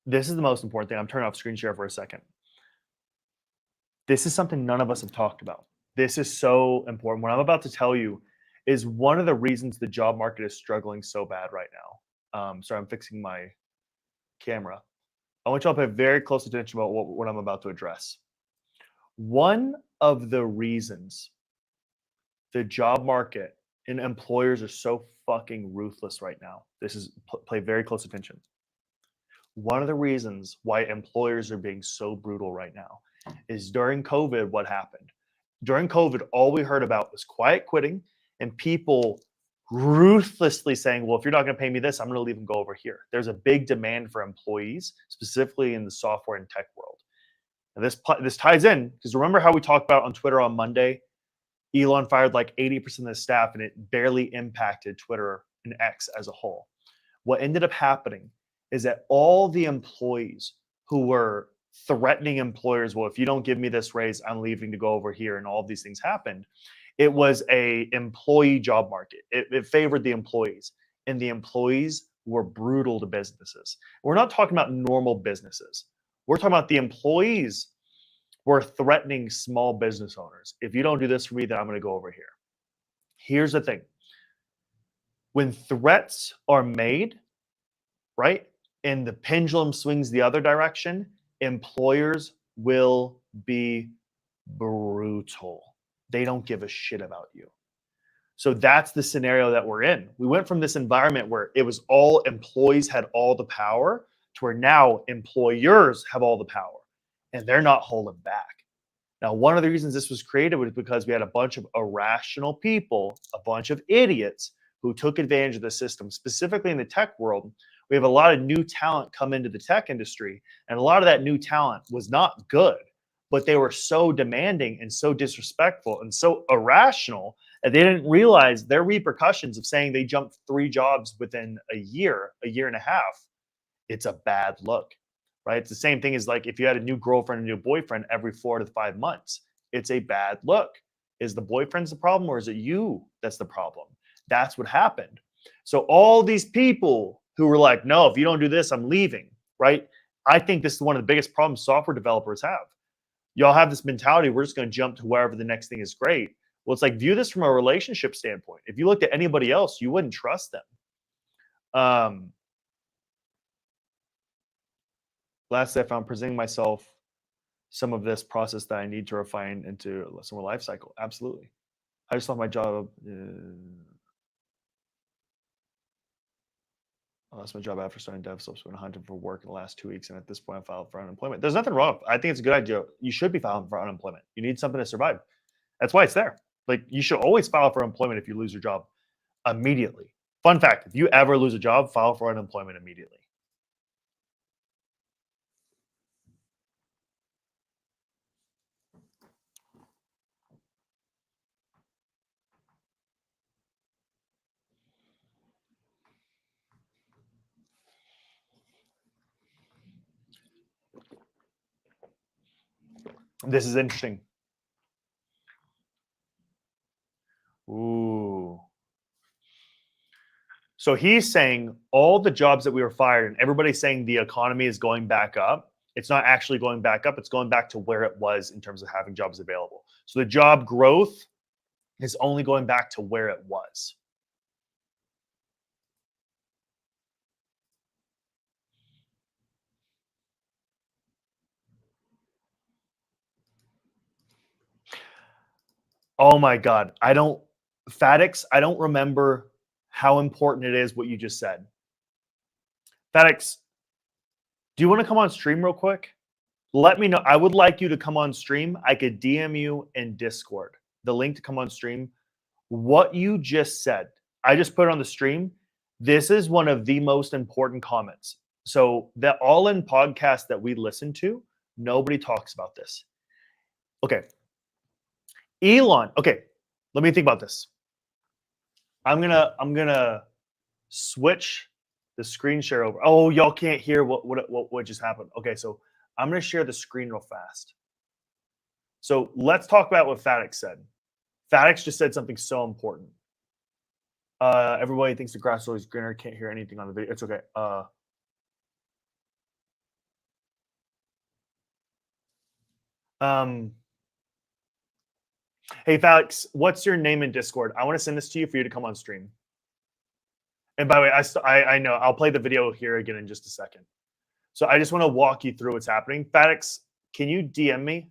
the most important thing. I'm turning off screen share for a second. This is something none of us have talked about. This is so important. What I'm about to tell you is one of the reasons the job market is struggling so bad right now. Sorry, I'm fixing my camera. I want y'all to pay very close attention about what I'm about to address. One of the reasons the job market and employers are so fucking ruthless right now, pay very close attention. One of the reasons why employers are being so brutal right now is during COVID, what happened? During COVID, all we heard about was quiet quitting and people ruthlessly saying, well, if you're not going to pay me this, I'm going to leave and go over here. There's a big demand for employees, specifically in the software and tech world. And this ties in, because remember how we talked about on Twitter on Monday, Elon fired like 80% of the staff and it barely impacted Twitter and X as a whole. What ended up happening is that all the employees who were threatening employers, well, if you don't give me this raise, I'm leaving to go over here, and all of these things happened. It was a employee job market. It favored the employees, and the employees were brutal to businesses. We're not talking about normal businesses. We're talking about the employees were threatening small business owners. If you don't do this for me, then I'm going to go over here. Here's the thing. When threats are made, right, and the pendulum swings the other direction, employers will be brutal. They don't give a shit about you. So that's the scenario that we're in. We went from this environment where it was all employees had all the power to where now employers have all the power and they're not holding back. Now, one of the reasons this was created was because we had a bunch of irrational people, a bunch of idiots who took advantage of the system, specifically in the tech world. We have a lot of new talent come into the tech industry, and a lot of that new talent was not good, but they were so demanding and so disrespectful and so irrational that they didn't realize their repercussions of saying they jumped 3 jobs within a year and a half. It's a bad look, right? It's the same thing as like if you had a new girlfriend and a new boyfriend every 4 to 5 months. It's a bad look. Is the boyfriend's the problem, or is it you that's the problem? That's what happened. So all these people who were like, no, if you don't do this, I'm leaving, right? I think this is one of the biggest problems software developers have. Y'all have this mentality, we're just going to jump to wherever the next thing is great. Well, it's like, view this from a relationship standpoint. If you looked at anybody else, you wouldn't trust them. Lastly, I found presenting myself some of this process that I need to refine into some more life cycle. Absolutely. I just lost my job. I lost my job after starting dev, so I've been hunting for work in the last 2 weeks, and at this point, I filed for unemployment. There's nothing wrong. I think it's a good idea. You should be filing for unemployment. You need something to survive. That's why it's there. Like, you should always file for unemployment if you lose your job immediately. Fun fact, if you ever lose a job, file for unemployment immediately. This is interesting. Ooh. So he's saying all the jobs that we were fired, and everybody's saying the economy is going back up. It's not actually going back up. It's going back to where it was in terms of having jobs available. So the job growth is only going back to where it was. Oh my God. FedEx, I don't remember how important it is what you just said. FedEx, do you want to come on stream real quick? Let me know. I would like you to come on stream. I could DM you in Discord, the link to come on stream. What you just said, I just put it on the stream. This is one of the most important comments. So the All-In podcast that we listen to, nobody talks about this. Okay. Elon. Okay. Let me think about this. I'm gonna switch the screen share over. Oh, y'all can't hear what just happened. Okay, so I'm gonna share the screen real fast. So let's talk about what FedEx said. FedEx just said something so important. Everybody thinks the grass is always greener. Can't hear anything on the video. It's okay. Hey, FedEx, what's your name in Discord? I want to send this to you for you to come on stream. And by the way, I know I'll play the video here again in just a second. So I just want to walk you through what's happening. FedEx, can you DM me?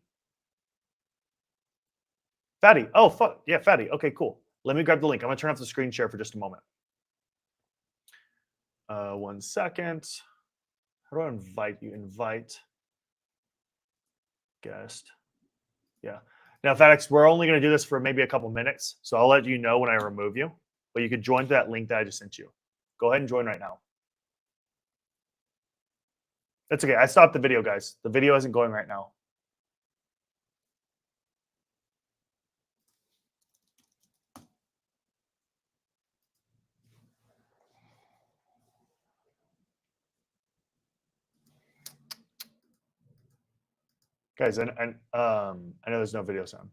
Fatty. Oh, fuck. Yeah, Fatty. Okay, cool. Let me grab the link. I'm going to turn off the screen share for just a moment. 1 second. How do I invite you? Invite guest. Yeah. Now, FedEx, we're only going to do this for maybe a couple minutes. So I'll let you know when I remove you. But you could join to that link that I just sent you. Go ahead and join right now. That's okay. I stopped the video, guys. The video isn't going right now. Guys, and I know there's no video sound.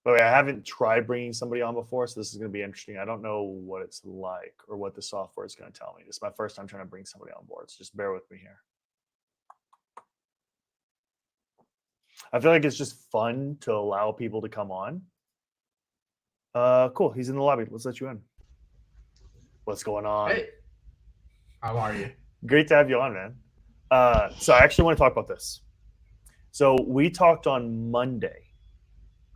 But I haven't tried bringing somebody on before, so this is going to be interesting. I don't know what it's like or what the software is going to tell me. This is my first time trying to bring somebody on board, so just bear with me here. I feel like it's just fun to allow people to come on. Cool. He's in the lobby. Let's let you in. What's going on? Hey, how are you? Great to have you on, man. So I actually want to talk about this. So we talked on Monday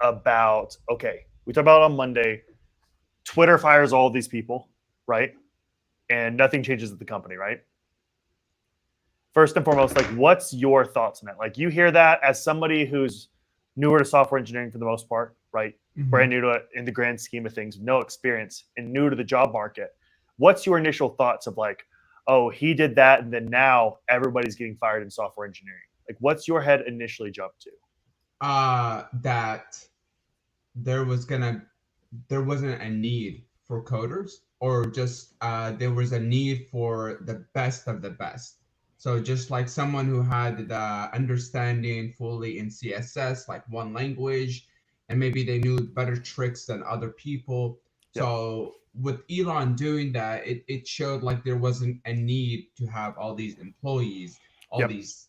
about, on Monday, Twitter fires all of these people, right? And nothing changes at the company, right? First and foremost, like, what's your thoughts on that? Like, you hear that as somebody who's newer to software engineering for the most part, right? Mhm. Brand new to it in the grand scheme of things, no experience and new to the job market. What's your initial thoughts of like, oh, he did that, and then now everybody's getting fired in software engineering? Like, what's your head initially jump to? That there wasn't a need for coders, or just there was a need for the best of the best. So just like someone who had the understanding fully in CSS, like one language, and maybe they knew better tricks than other people. Yep. So with Elon doing that, it showed like there wasn't a need to have all these employees, all Yep. these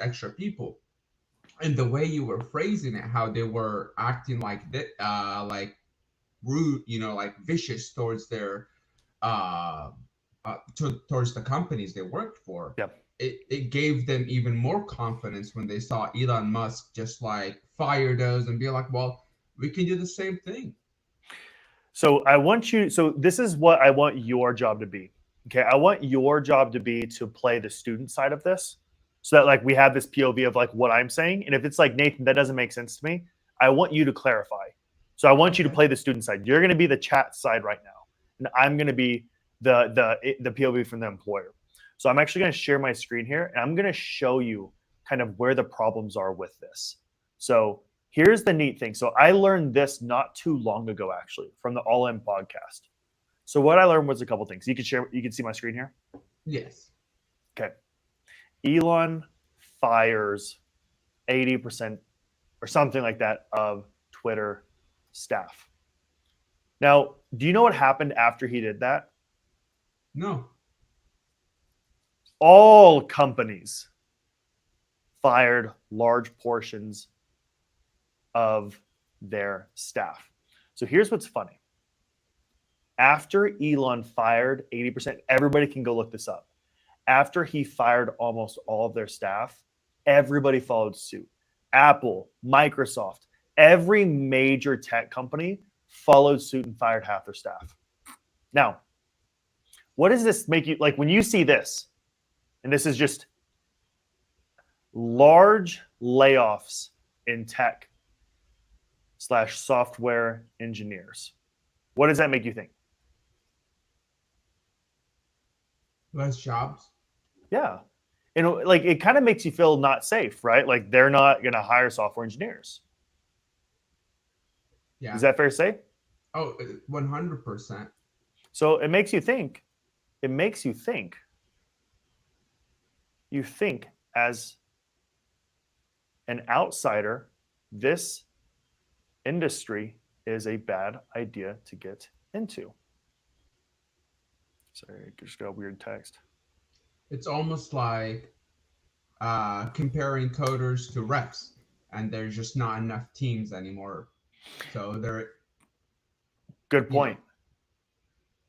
extra people. And the way you were phrasing it, how they were acting like that, like rude, like vicious towards their towards the companies they worked for. Yep. It gave them even more confidence when they saw Elon Musk just like fire those and be like, well, we can do the same thing. So this is what I want your job to be. Okay. I want your job to be to play the student side of this, so that like we have this POV of like what I'm saying. And if it's like, Nathan, that doesn't make sense to me, I want you to clarify. So I want you to Okay. play the student side. You're going to be the chat side right now, and I'm going to be the POV from the employer. So I'm actually going to share my screen here, and I'm going to show you kind of where the problems are with this. So here's the neat thing. So I learned this not too long ago, actually, from the All In podcast. So what I learned was a couple things. You can see my screen here. Yes. Okay. Elon fires 80% or something like that of Twitter staff. Now, do you know what happened after he did that? No. All companies fired large portions of their staff. So here's what's funny. After Elon fired 80%, everybody can go look this up. After he fired almost all of their staff, everybody followed suit. Apple, Microsoft, every major tech company followed suit and fired half their staff. Now, what does this make you like when you see this? And this is just large layoffs in tech / software engineers. What does that make you think? Less jobs. Yeah. Like it kind of makes you feel not safe, right? Like they're not going to hire software engineers. Yeah. Is that fair to say? Oh, 100%. So it makes you think. It makes you think. You think as an outsider, this industry is a bad idea to get into. Sorry, I just got a weird text. It's almost like comparing coders to refs, and there's just not enough teams anymore. So they're Good point.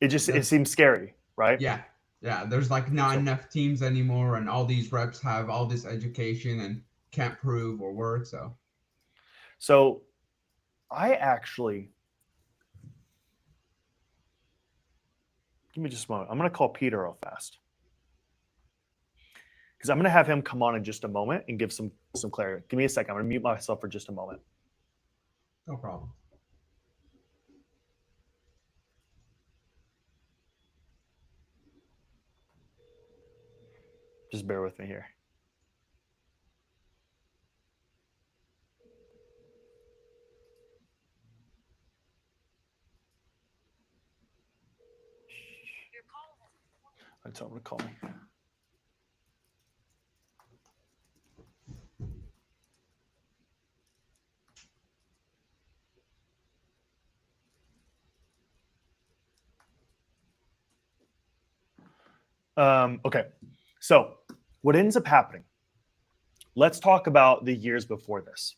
It seems scary, right? Yeah. There's like not enough teams anymore, and all these reps have all this education and can't prove or work. So I actually, give me just a moment. I'm going to call Peter real fast, because I'm going to have him come on in just a moment and give some clarity. Give me a second. I'm going to mute myself for just a moment. No problem. Just bear with me here. I tell him to call me. Okay, so what ends up happening? Let's talk about the years before this.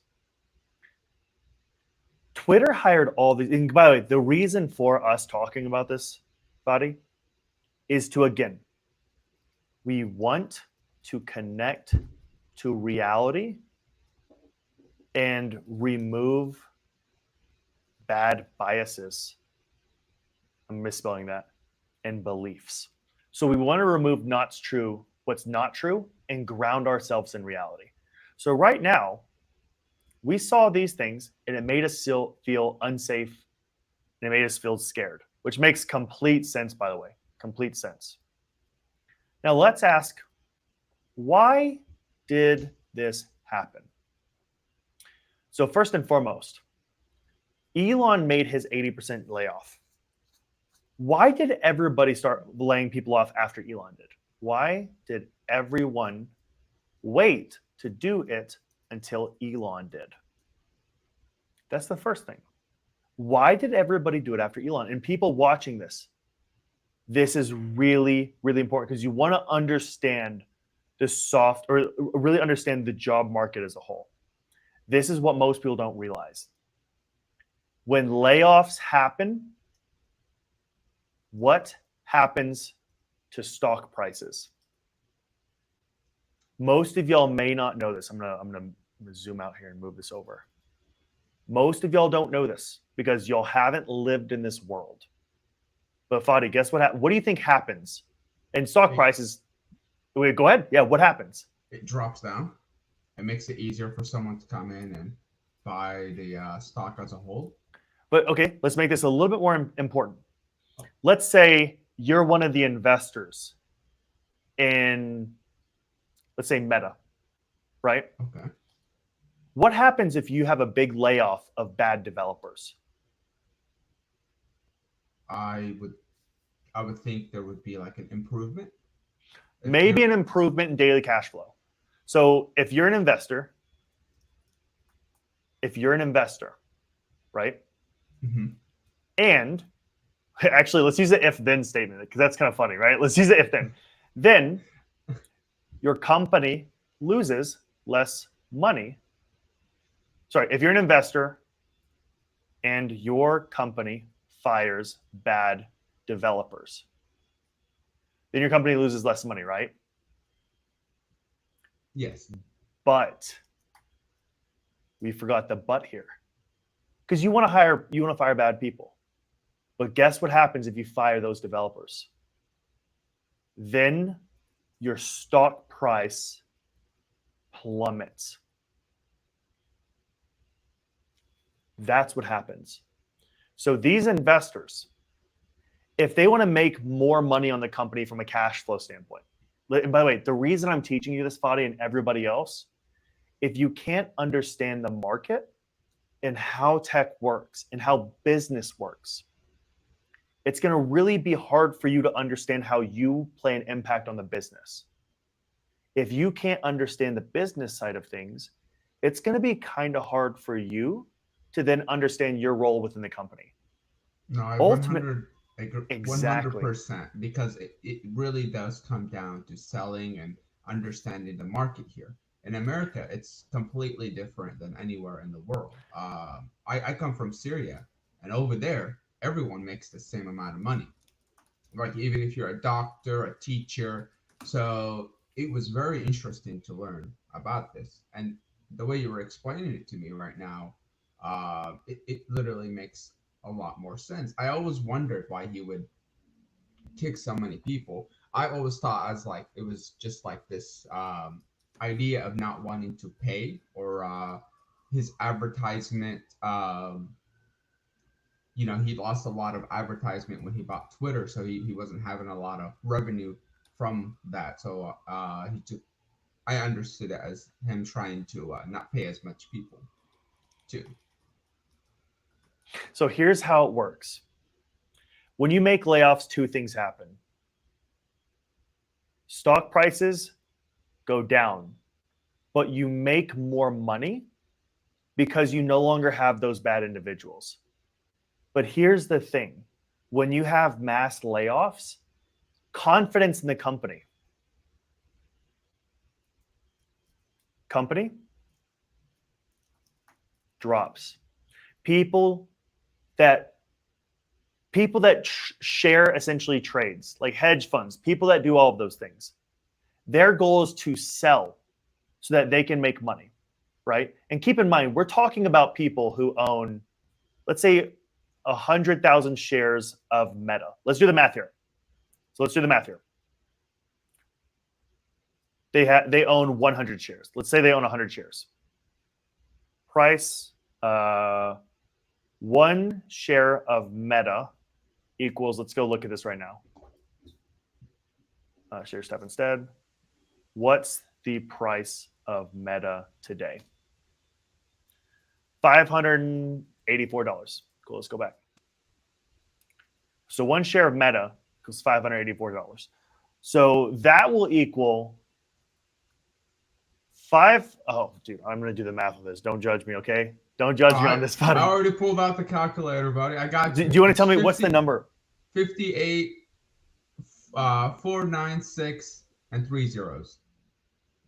Twitter hired all these. And by the way, the reason for us talking about this, Fadi, is to, again, we want to connect to reality and remove bad biases. I'm misspelling that, and beliefs. So we want to remove what's not true, and ground ourselves in reality. So right now, we saw these things, and it made us feel unsafe, and it made us feel scared, which makes complete sense, by the way, complete sense. Now let's ask, why did this happen? So first and foremost, Elon made his 80% layoff. Why did everybody start laying people off after Elon did? Why did everyone wait to do it until Elon did? That's the first thing. Why did everybody do it after Elon? And people watching this is really, really important, because you want to understand really understand the job market as a whole. This is what most people don't realize. When layoffs happen, what happens to stock prices? Most of y'all may not know this. I'm gonna zoom out here and move this over. Most of y'all don't know this because y'all haven't lived in this world. But Fadi, guess what? What do you think happens in stock prices? Wait, go ahead. Yeah, what happens? It drops down. It makes it easier for someone to come in and buy the stock as a whole. But okay, let's make this a little bit more important. Let's say you're one of the investors in, let's say, Meta, right? Okay. What happens if you have a big layoff of bad developers? I would think there would be like an improvement. Maybe an improvement in daily cash flow. So if you're an investor, right? Mm-hmm. And actually, let's use the if-then statement, because that's kind of funny, right? Let's use the if-then. Then your company loses less money. Sorry, if you're an investor and your company fires bad developers, then your company loses less money, right? Yes. But we forgot the but here. Because you want to fire bad people. But guess what happens if you fire those developers? Then your stock price plummets. That's what happens. So these investors, if they want to make more money on the company from a cash flow standpoint, and by the way, the reason I'm teaching you this, Fadi, and everybody else, if you can't understand the market and how tech works and how business works, it's going to really be hard for you to understand how you play an impact on the business. If you can't understand the business side of things, it's going to be kind of hard for you to then understand your role within the company. No, I Exactly. 100%, because it really does come down to selling and understanding the market here. In America, it's completely different than anywhere in the world. I come from Syria, and over there, everyone makes the same amount of money. Like, even if you're a doctor, a teacher. So it was very interesting to learn about this. And the way you were explaining it to me right now, it literally makes a lot more sense. I always wondered why he would kick so many people. I always thought as like it was just like this idea of not wanting to pay, or his advertisement. He lost a lot of advertisement when he bought Twitter, so he wasn't having a lot of revenue from that. So I understood it as him trying to not pay as much people too. So here's how it works. When you make layoffs, two things happen. stock prices go down, but you make more money because you no longer have those bad individuals. But here's the thing. When you have mass layoffs, confidence in the company drops. People that share essentially trades, like hedge funds, people that do all of those things, their goal is to sell so that they can make money, right? And keep in mind, we're talking about people who own, let's say, 100,000 shares of Meta. Let's do the math here. They own 100 shares. Let's say they own 100 shares. Price, 1 share of Meta equals, let's go look at this right now. Share stuff instead. What's the price of Meta today? $584. Cool, let's go back. So 1 share of Meta equals $584. So that will equal oh, dude, I'm going to do the math of this. Don't judge me, okay? Don't judge me on this, buddy. I already pulled out the calculator, buddy. I got you. Do you want to tell me what's the number? 58, 496, and 3 zeros.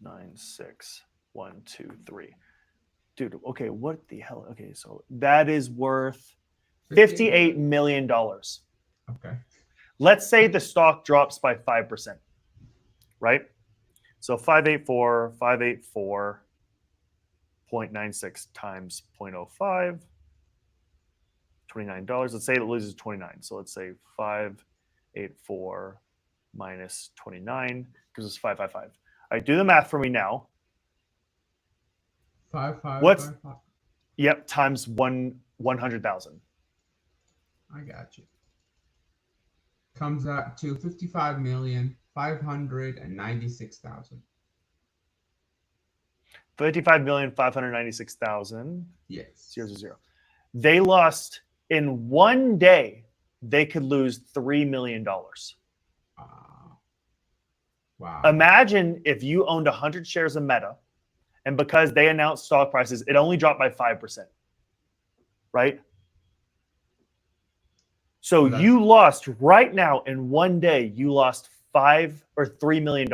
9, 6, 1, 2, 3. Dude, okay, what the hell? Okay, so that is worth $58 million. Okay. Let's say the stock drops by 5%, right? So 584.96 times 0.05, $29. Let's say it loses 29. So let's say 584 minus 29 gives us 555. All right, do the math for me now. 555. Yep, times 100,000. I got you. Comes out to 55,596,000. 55,596,000. Yes. 000. They lost in one day. They could lose $3 million. Wow. Imagine if you owned 100 shares of Meta, and because they announced stock prices, it only dropped by 5%, right? So you lost right now in one day, you lost $3 million.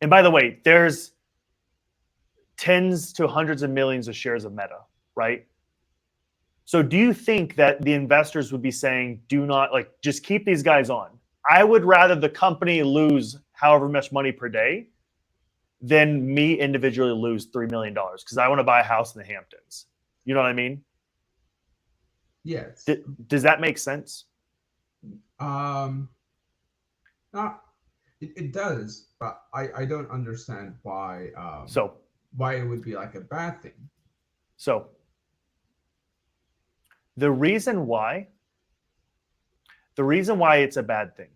And by the way, there's tens to hundreds of millions of shares of Meta, right? So do you think that the investors would be saying, do not, like, just keep these guys on? I would rather the company lose however much money per day than me individually lose $3 million because I want to buy a house in the Hamptons. You know what I mean? Yes. Does that make sense? It does, but I don't understand why. Why it would be like a bad thing. So the reason why it's a bad thing.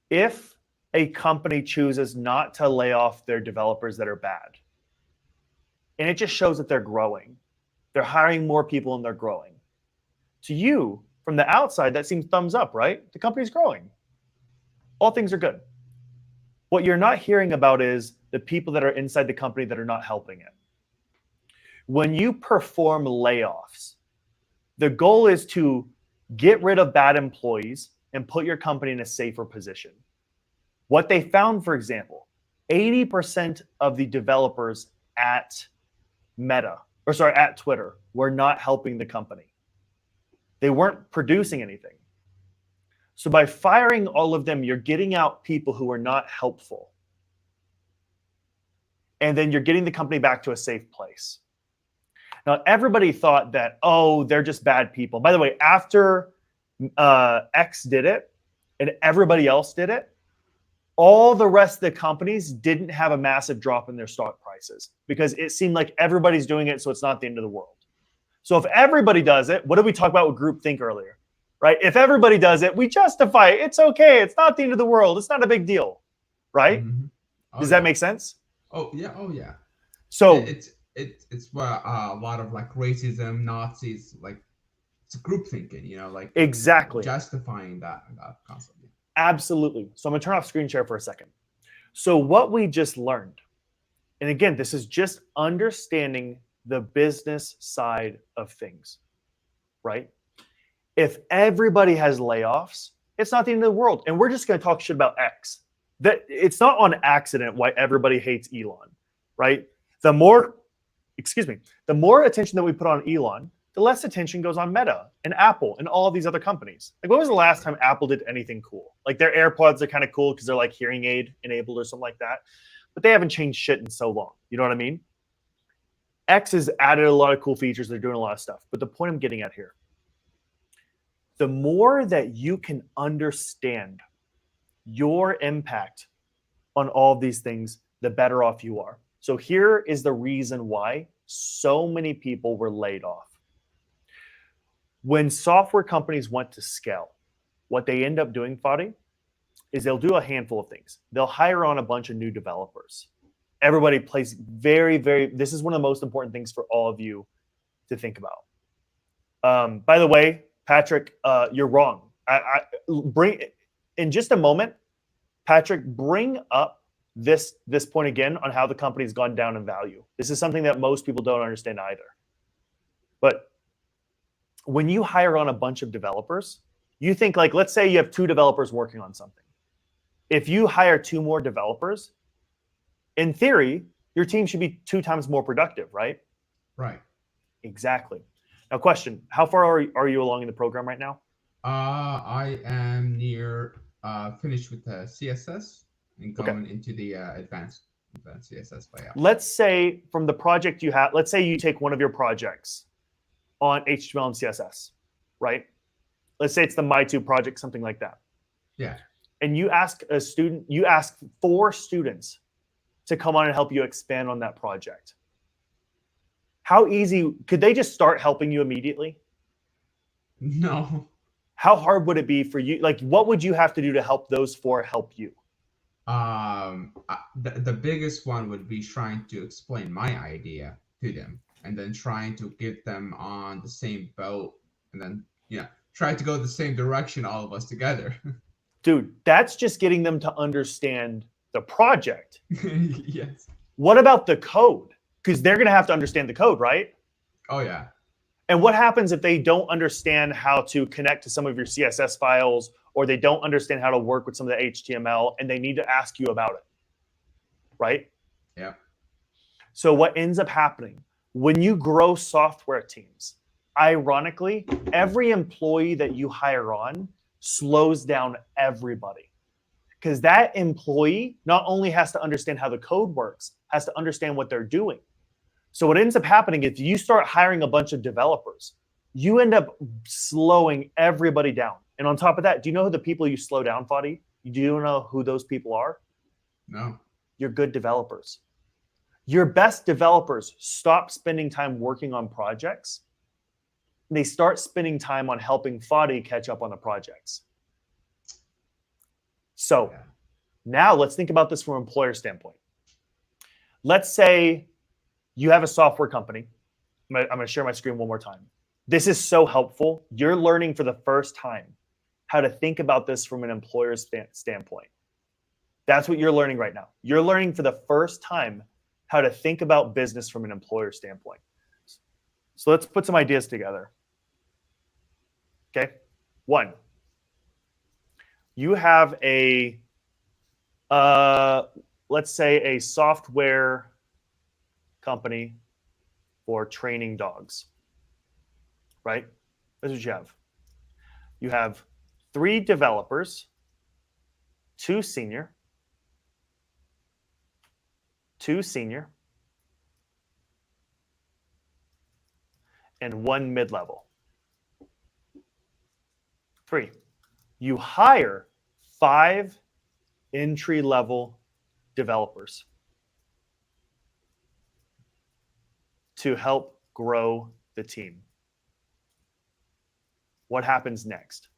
If a company chooses not to lay off their developers that are bad, and it just shows that they're growing, they're hiring more people and they're growing. To you, from the outside, that seems thumbs up, right? The company's growing. All things are good. What you're not hearing about is the people that are inside the company that are not helping it. When you perform layoffs, the goal is to get rid of bad employees and put your company in a safer position. What they found, for example, 80% of the developers at Twitter were not helping the company. They weren't producing anything. So by firing all of them, you're getting out people who are not helpful. And then you're getting the company back to a safe place. Now, everybody thought that, oh, they're just bad people. By the way, after X did it and everybody else did it, all the rest of the companies didn't have a massive drop in their stock prices because it seemed like everybody's doing it, so it's not the end of the world. So if everybody does it, what did we talk about with groupthink earlier? Right? If everybody does it, we justify it. It's okay. It's not the end of the world. It's not a big deal. Right? Mm-hmm. Does that make sense? Oh, yeah. Oh, yeah. So it's what a lot of like racism, Nazis, like it's group thinking, like Exactly. justifying that concept. Absolutely. So I'm going to turn off screen share for a second. So what we just learned, and again, this is just understanding the business side of things, right? If everybody has layoffs, it's not the end of the world. And we're just going to talk shit about X. That it's not on accident why everybody hates Elon, right? The more attention that we put on Elon, the less attention goes on Meta and Apple and all of these other companies. Like, when was the last time Apple did anything cool? Like, their AirPods are kind of cool because they're like hearing aid enabled or something like that, but they haven't changed shit in so long. You know what I mean? X has added a lot of cool features. They're doing a lot of stuff. But the point I'm getting at here, the more that you can understand your impact on all of these things, the better off you are. So here is the reason why so many people were laid off. When software companies want to scale, what they end up doing, Fadi, is they'll do a handful of things. They'll hire on a bunch of new developers. Everybody plays this is one of the most important things for all of you to think about. By the way, Patrick, you're wrong. I bring in just a moment, Patrick, bring up this point again on how the company's gone down in value. This is something that most people don't understand either. But when you hire on a bunch of developers, you think, like, let's say you have 2 developers working on something. If you hire 2 more developers, in theory, your team should be 2 times more productive, right? Right. Exactly. Now, question: how far are you along in the program right now? I am near finished with the CSS and going into the advanced CSS layout. Let's say from the project you have, let's say you take one of your projects on HTML and CSS, right? Let's say it's the My2 project, something like that. Yeah. And you ask 4 students to come on and help you expand on that project. How easy could they just start helping you immediately? No. How hard would it be for you? Like, what would you have to do to help those 4 help you? The biggest one would be trying to explain my idea to them, and then trying to get them on the same boat, and then try to go the same direction, all of us together. Dude, that's just getting them to understand the project. Yes. What about the code? Because they're going to have to understand the code, right? Oh, yeah. And what happens if they don't understand how to connect to some of your CSS files, or they don't understand how to work with some of the HTML, and they need to ask you about it, right? Yeah. So what ends up happening when you grow software teams, ironically, every employee that you hire on slows down everybody. Because that employee not only has to understand how the code works, has to understand what they're doing. So what ends up happening is you start hiring a bunch of developers, you end up slowing everybody down. And on top of that, do you know who the people you slow down, Fadi? Do you know who those people are? No. Your good developers. Your best developers stop spending time working on projects. They start spending time on helping Fadi catch up on the projects. So now let's think about this from an employer standpoint. Let's say you have a software company. I'm going to share my screen one more time. This is so helpful. You're learning for the first time how to think about this from an employer's standpoint. That's what you're learning right now. You're learning for the first time how to think about business from an employer standpoint. So let's put some ideas together. Okay. 1, you have a, let's say a software company for training dogs, right? That's what you have. You have 3 developers, 2 senior, and 1 mid-level. 3, you hire 5 entry-level developers to help grow the team. What happens next?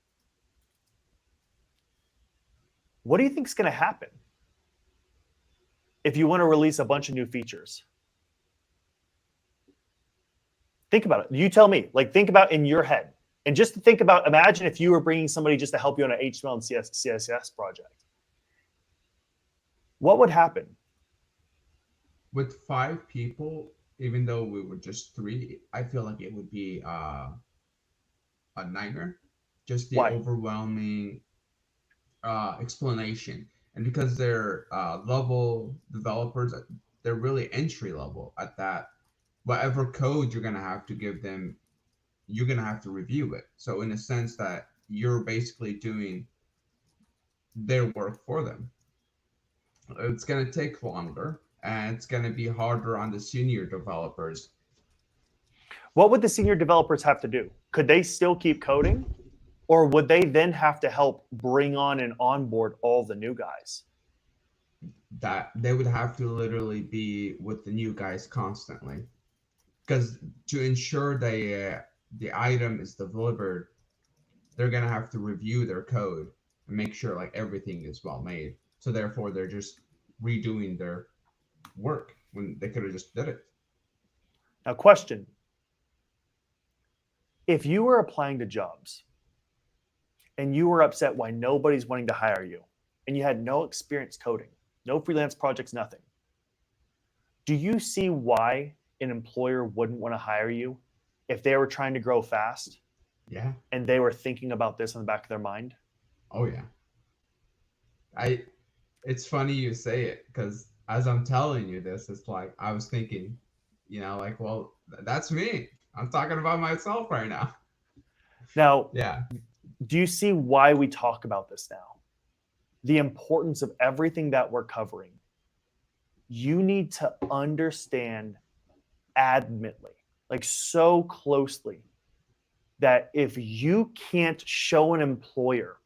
What do you think is going to happen if you want to release a bunch of new features? Think about it. You tell me. Like, think about in your head. And just to think about, imagine if you were bringing somebody just to help you on an HTML and CSS project. What would happen? With 5 people, even though we were just 3, I feel like it would be a nightmare. Just the Why? overwhelming explanation. And because they're level developers, they're really entry level at that. Whatever code you're going to have to give them, you're going to have to review it. So in a sense that you're basically doing their work for them. It's going to take longer, and it's going to be harder on the senior developers. What would the senior developers have to do? Could they still keep coding? Or would they then have to help bring on and onboard all the new guys? That they would have to literally be with the new guys constantly, because to ensure the item is delivered, they're gonna have to review their code and make sure like everything is well made. So therefore, they're just redoing their work when they could have just did it. Now, question. If you were applying to jobs and you were upset why nobody's wanting to hire you and you had no experience coding, no freelance projects, nothing, do you see why an employer wouldn't want to hire you if they were trying to grow fast? Yeah. And they were thinking about this in the back of their mind? Oh yeah. It's funny you say it, because as I'm telling you this, it's like I was thinking, like, well, that's me. I'm talking about myself right now. Now, Yeah. do you see why we talk about this now? The importance of everything that we're covering. You need to understand adamantly, like so closely, that if you can't show an employer,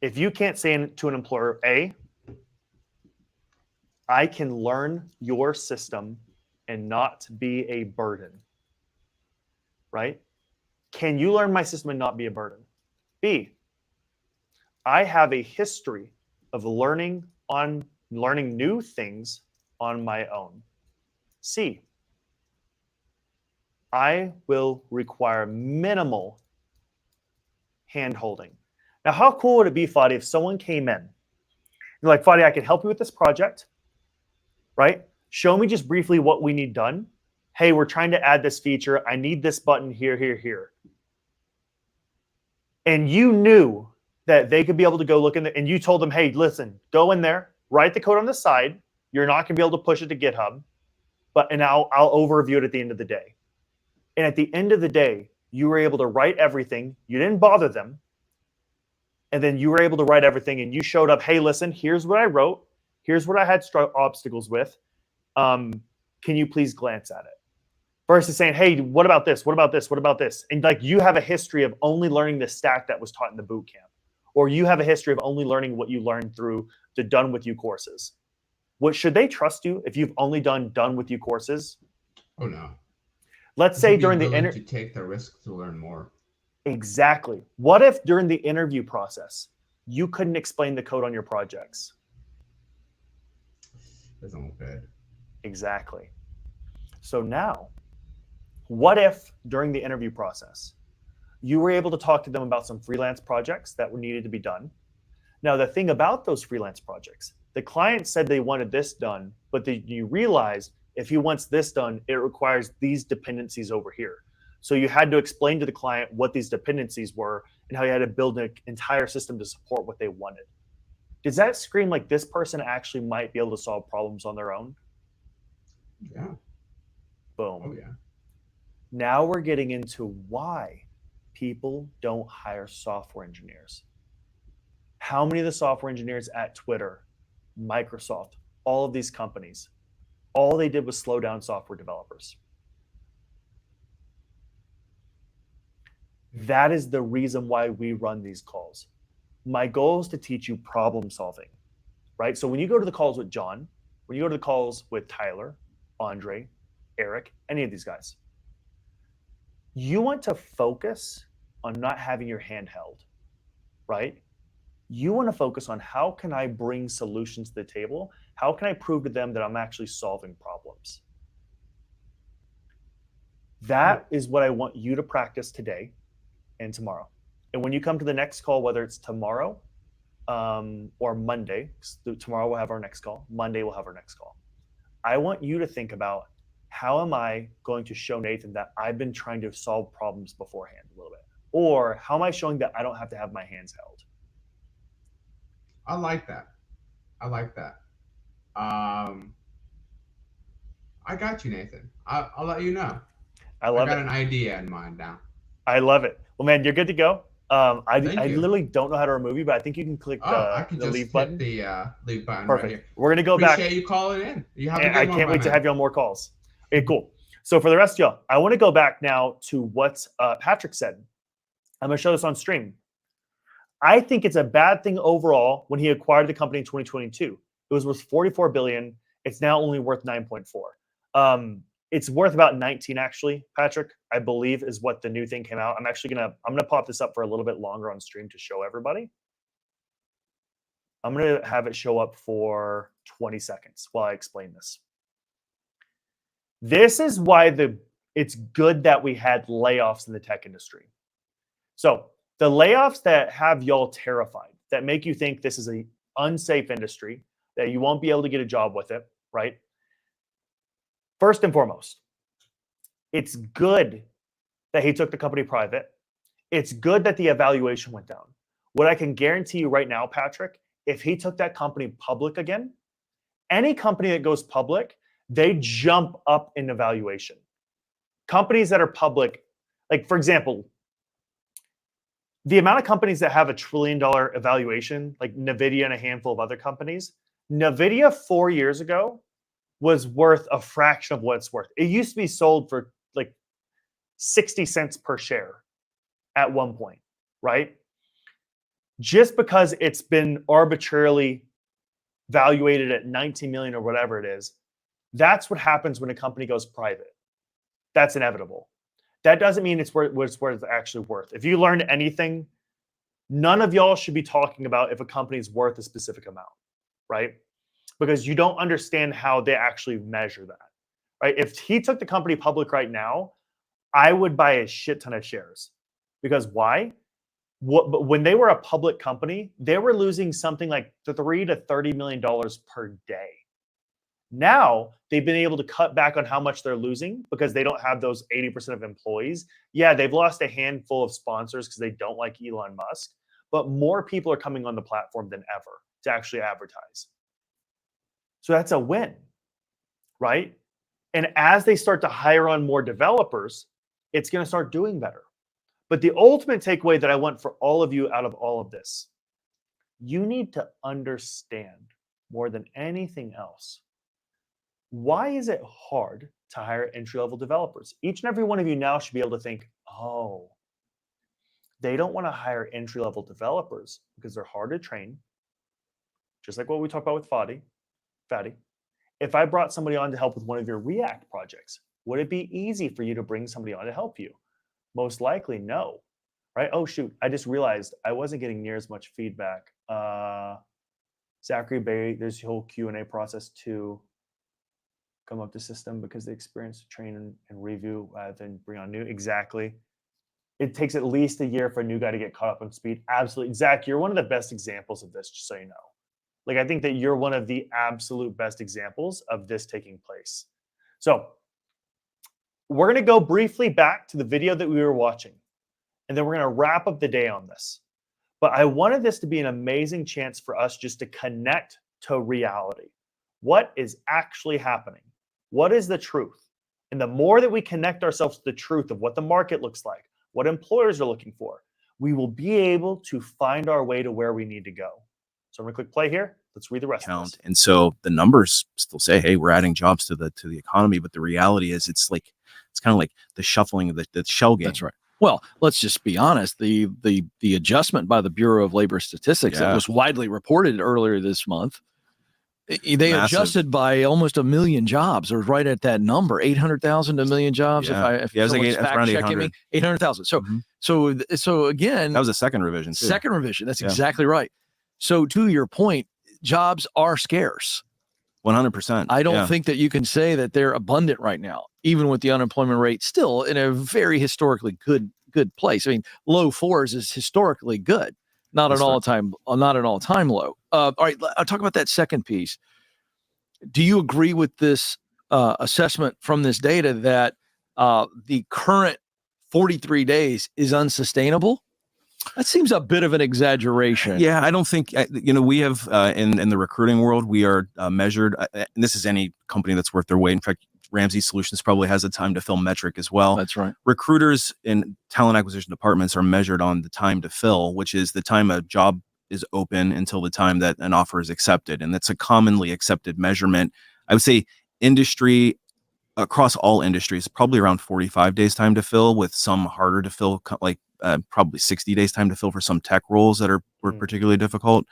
if you can't say to an employer, I can learn your system and not be a burden, right? Can you learn my system and not be a burden? B, I have a history of learning new things on my own. C, I will require minimal hand-holding. Now, how cool would it be, Fadi, if someone came in, you're like, Fadi, I can help you with this project, right? Show me just briefly what we need done. Hey, we're trying to add this feature. I need this button here, here, here. And you knew that they could be able to go look in there, and you told them, hey, listen, go in there, write the code on the side. You're not going to be able to push it to GitHub, and I'll overview it at the end of the day. And at the end of the day, you were able to write everything. You didn't bother them. And then you were able to write everything, and you showed up, hey, listen, here's what I wrote. Here's what I had obstacles with. Can you please glance at it? Versus saying, hey, what about this? What about this? What about this? And like you have a history of only learning the stack that was taught in the boot camp. Or you have a history of only learning what you learned through the Done With You courses. Should they trust you if you've only done With You courses? Oh, no. Let's say during the interview, to take the risk to learn more. Exactly. What if during the interview process, you couldn't explain the code on your projects? Doesn't look good. Exactly. So now, what if during the interview process, you were able to talk to them about some freelance projects that were needed to be done? Now, the thing about those freelance projects, the client said they wanted this done, but you realized if he wants this done, it requires these dependencies over here. So you had to explain to the client what these dependencies were and how you had to build an entire system to support what they wanted. Does that scream like this person actually might be able to solve problems on their own? Yeah. Boom. Oh, yeah. Now we're getting into why people don't hire software engineers. How many of the software engineers at Twitter, Microsoft, all of these companies, all they did was slow down software developers? That is the reason why we run these calls. My goal is to teach you problem solving, right? So when you go to the calls with John, when you go to the calls with Tyler, Andre, Eric, any of these guys, you want to focus on not having your hand held, right? You want to focus on how can I bring solutions to the table? How can I prove to them that I'm actually solving problems? That is what I want you to practice today and tomorrow. And when you come to the next call, whether it's tomorrow or Monday, tomorrow we'll have our next call, Monday we'll have our next call. I want you to think about, how am I going to show Nathan that I've been trying to solve problems beforehand a little bit? Or how am I showing that I don't have to have my hands held? I like that. I like that. I got you, Nathan. I'll let you know. I love got it. An idea in mind now. I love it. Well, man, you're good to go. I Thank you. literally don't know how to remove you, but I think you can click I can the just leave hit button. the leave button Perfect. right here. We're going to go back. Appreciate you calling in. You have a And good I one, can't my wait to man. have you on more calls. Okay, cool. So for the rest of y'all, I want to go back now to what Patrick said. I'm going to show this on stream. I think it's a bad thing overall when he acquired the company in 2022. It was worth 44 billion. It's now only worth 9.4. It's worth about 19 actually, Patrick, I believe is what the new thing came out. I'm gonna pop this up for a little bit longer on stream to show everybody. I'm gonna have it show up for 20 seconds while I explain this. This is why it's good that we had layoffs in the tech industry. So the layoffs that have y'all terrified, that make you think this is an unsafe industry, that you won't be able to get a job with it, right? First and foremost, it's good that he took the company private. It's good that the evaluation went down. What I can guarantee you right now, Patrick, if he took that company public again, any company that goes public, they jump up in evaluation. Companies that are public, like for example, the amount of companies that have $1 trillion evaluation, like NVIDIA and a handful of other companies, NVIDIA 4 years ago was worth a fraction of what it's worth. It used to be sold for like 60 cents per share at one point, right? Just because it's been arbitrarily valuated at 19 million or whatever it is, that's what happens when a company goes private. That's inevitable. That doesn't mean it's worth what it's actually worth. If you learned anything, none of y'all should be talking about if a company is worth a specific amount, right? Because you don't understand how they actually measure that, right? If he took the company public right now, I would buy a shit ton of shares. Because why? When they were a public company, they were losing something like $3 to $30 million per day. Now they've been able to cut back on how much they're losing because they don't have those 80% of employees. Yeah, they've lost a handful of sponsors because they don't like Elon Musk, but more people are coming on the platform than ever to actually advertise. So that's a win, right? And as they start to hire on more developers, it's going to start doing better. But the ultimate takeaway that I want for all of you out of all of this, you need to understand more than anything else, why is it hard to hire entry-level developers? Each and every one of you now should be able to think, oh, they don't want to hire entry-level developers because they're hard to train, just like what we talked about with Fatty. If I brought somebody on to help with one of your React projects, would it be easy for you to bring somebody on to help you? Most likely, no, right? Oh, shoot, I just realized I wasn't getting near as much feedback. Zachary Bay, there's the whole Q&A process to come up the system because they experience to train and review rather than bring on new. Exactly. It takes at least a year for a new guy to get caught up on speed. Absolutely. Zach, you're one of the best examples of this, just so you know. Like, I think that you're one of the absolute best examples of this taking place. So we're going to go briefly back to the video that we were watching, and then we're going to wrap up the day on this. But I wanted this to be an amazing chance for us just to connect to reality. What is actually happening? What is the truth? And the more that we connect ourselves to the truth of what the market looks like, what employers are looking for, we will be able to find our way to where we need to go. So I'm going to click play here. Let's read the rest of this. And so the numbers still say, hey, we're adding jobs to the economy, but the reality is it's kind of like the shuffling of the shell game. That's right. Well, let's just be honest. The adjustment by the Bureau of Labor Statistics that was widely reported earlier this month, they adjusted by almost 1 million jobs, or right at that number, 800,000 to 1 million jobs. If it was like around 800. 800,000. So again, that was a second revision. Too. Second revision. That's exactly right. So to your point, jobs are scarce. 100%. I don't yeah. think that you can say that they're abundant right now, even with the unemployment rate still in a very historically good place. I mean, low fours is historically good, not an all-time low. All right, I'll talk about that second piece. Do you agree with this assessment from this data that the current 43 days is unsustainable? That seems a bit of an exaggeration. Yeah, I don't think we have in the recruiting world, we are measured, and this is any company that's worth their weight. In fact, Ramsey Solutions probably has a time to fill metric as well. That's right. Recruiters in talent acquisition departments are measured on the time to fill, which is the time a job is open until the time that an offer is accepted, and that's a commonly accepted measurement. I would say industry across all industries, probably around 45 days time to fill, with some harder to fill, like probably 60 days time to fill for some tech roles that were particularly difficult.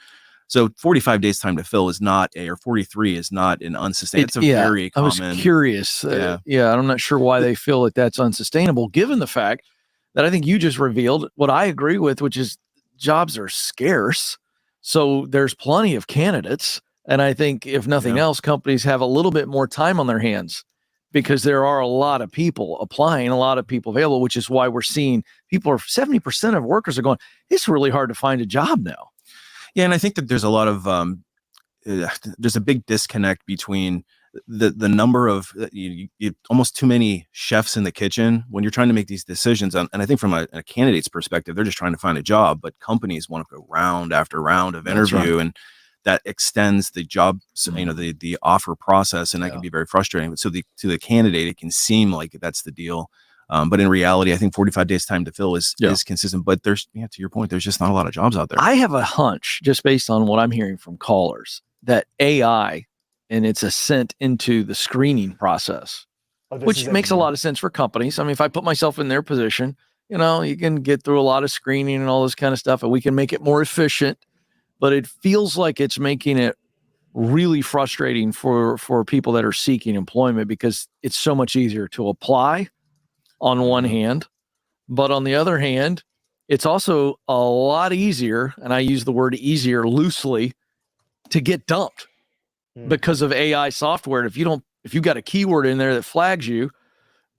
So 45 days time to fill is not or 43 is not an unsustainable. It's a very common. I was curious. I'm not sure why they feel that that's unsustainable, given the fact that I think you just revealed what I agree with, which is jobs are scarce. So there's plenty of candidates. And I think if nothing else, companies have a little bit more time on their hands because there are a lot of people applying, a lot of people available, which is why we're seeing 70% of workers are going, it's really hard to find a job now. Yeah. And I think that there's a lot of, there's a big disconnect between the number of you almost too many chefs in the kitchen when you're trying to make these decisions. And I think from a candidate's perspective, they're just trying to find a job, but companies want to go round after round of interview. And that extends the job, the offer process, and that can be very frustrating. But so to the candidate, it can seem like that's the deal. But in reality, I think 45 days time to fill is consistent. But there's, to your point, there's just not a lot of jobs out there. I have a hunch, just based on what I'm hearing from callers, that AI and its ascent into the screening process, which makes a lot of sense for companies. I mean, if I put myself in their position, you can get through a lot of screening and all this kind of stuff, and we can make it more efficient. But it feels like it's making it really frustrating for people that are seeking employment, because it's so much easier to apply on one hand, but on the other hand, it's also a lot easier, and I use the word easier loosely, to get dumped because of AI software. If you got a keyword in there that flags you,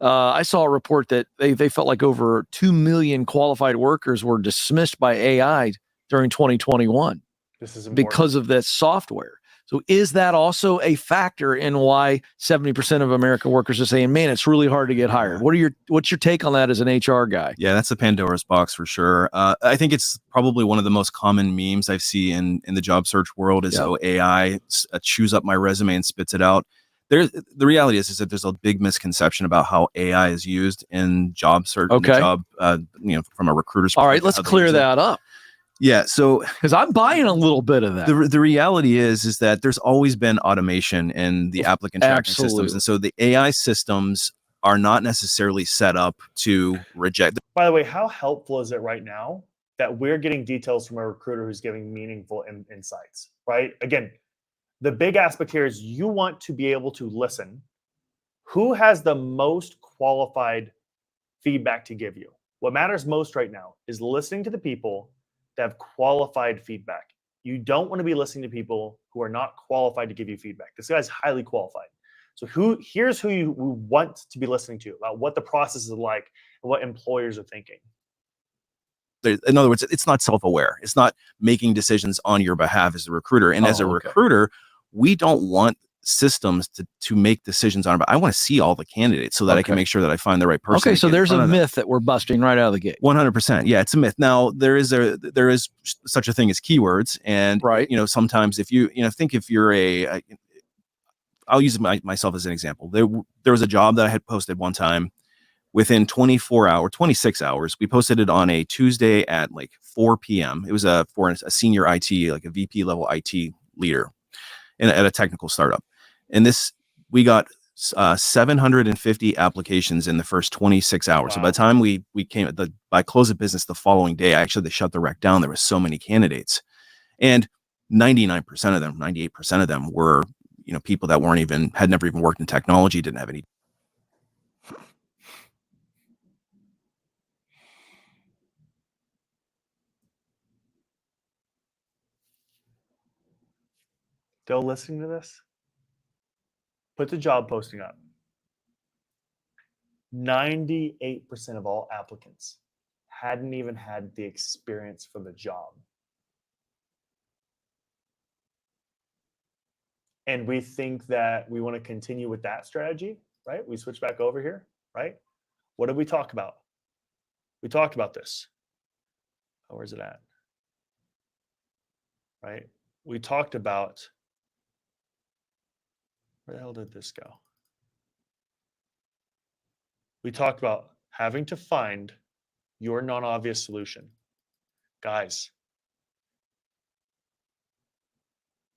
I saw a report that they felt like over 2 million qualified workers were dismissed by AI during 2021. This is important. Because of that software. So is that also a factor in why 70% of American workers are saying, man, it's really hard to get hired? What's your take on that as an HR guy? Yeah, that's the Pandora's box for sure. I think it's probably one of the most common memes I see in the job search world is, AI chews up my resume and spits it out. The reality is that there's a big misconception about how AI is used in job search, from a recruiter's perspective. All right, let's clear that up. Yeah, so because I'm buying a little bit of that. The reality is that there's always been automation in the applicant tracking systems, and so the AI systems are not necessarily set up to reject. By the way, how helpful is it right now that we're getting details from a recruiter who's giving meaningful insights? Right? Again, the big aspect here is you want to be able to listen. Who has the most qualified feedback to give you? What matters most right now is listening to the people that have qualified feedback. You don't want to be listening to people who are not qualified to give you feedback. This guy's highly qualified. So here's who you want to be listening to about what the process is like and what employers are thinking. In other words, it's not self-aware. It's not making decisions on your behalf as a recruiter. And as a recruiter, we don't want systems to make decisions on it. But I want to see all the candidates so that I can make sure that I find the right person. Okay, so there's a myth that we're busting right out of the gate. 100%. Yeah, it's a myth. Now there is such a thing as keywords, and sometimes if you're I'll use myself as an example. There was a job that I had posted one time. Within 26 hours, we posted it on a Tuesday at like 4 p.m. It was for a senior IT, like a VP level IT leader at a technical startup. And we got 750 applications in the first 26 hours. Wow. So by the time we came by close of business the following day, they shut the rec down. There were so many candidates, and 99% of them, 98% of them were, people that had never even worked in technology, didn't have any. Still listening to this? Put the job posting up. 98% of all applicants hadn't even had the experience for the job. And we think that we want to continue with that strategy, right? We switch back over here, right? What did we talk about? We talked about this. Oh, where's it at? Right? We talked about, where the hell did this go? We talked about having to find your non-obvious solution. Guys,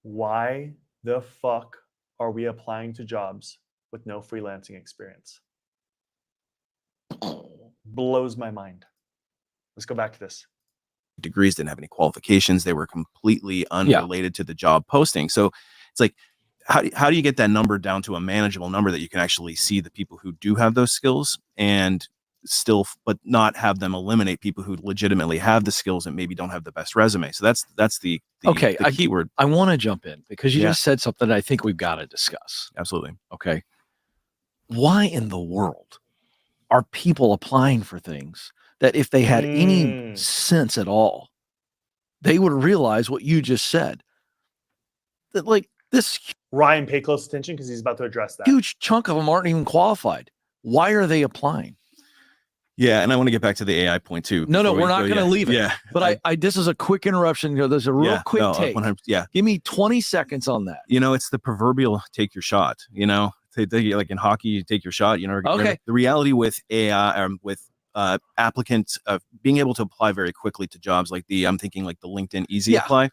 why the fuck are we applying to jobs with no freelancing experience? Blows my mind. Let's go back to this. Degrees, didn't have any qualifications. They were completely unrelated to the job posting. So it's like, how do you get that number down to a manageable number that you can actually see the people who do have those skills and still, but not have them eliminate people who legitimately have the skills and maybe don't have the best resume. So that's the keyword. I want to jump in because you just said something that I think we've got to discuss. Absolutely. Okay. Why in the world are people applying for things that if they had any sense at all, they would realize what you just said? That like this Ryan, pay close attention because he's about to address that. huge chunk of them aren't even qualified. Why are they applying? Yeah, and I want to get back to the AI point too. No, we're not going to leave it. Yeah, but I this is a quick interruption. You know, there's a real quick take. 100%, yeah, give me 20 seconds on that. You know, it's the proverbial take your shot. You know, like in hockey, you take your shot. You know, okay. The reality with AI, with applicants being able to apply very quickly to jobs like I'm thinking like the LinkedIn Easy Apply.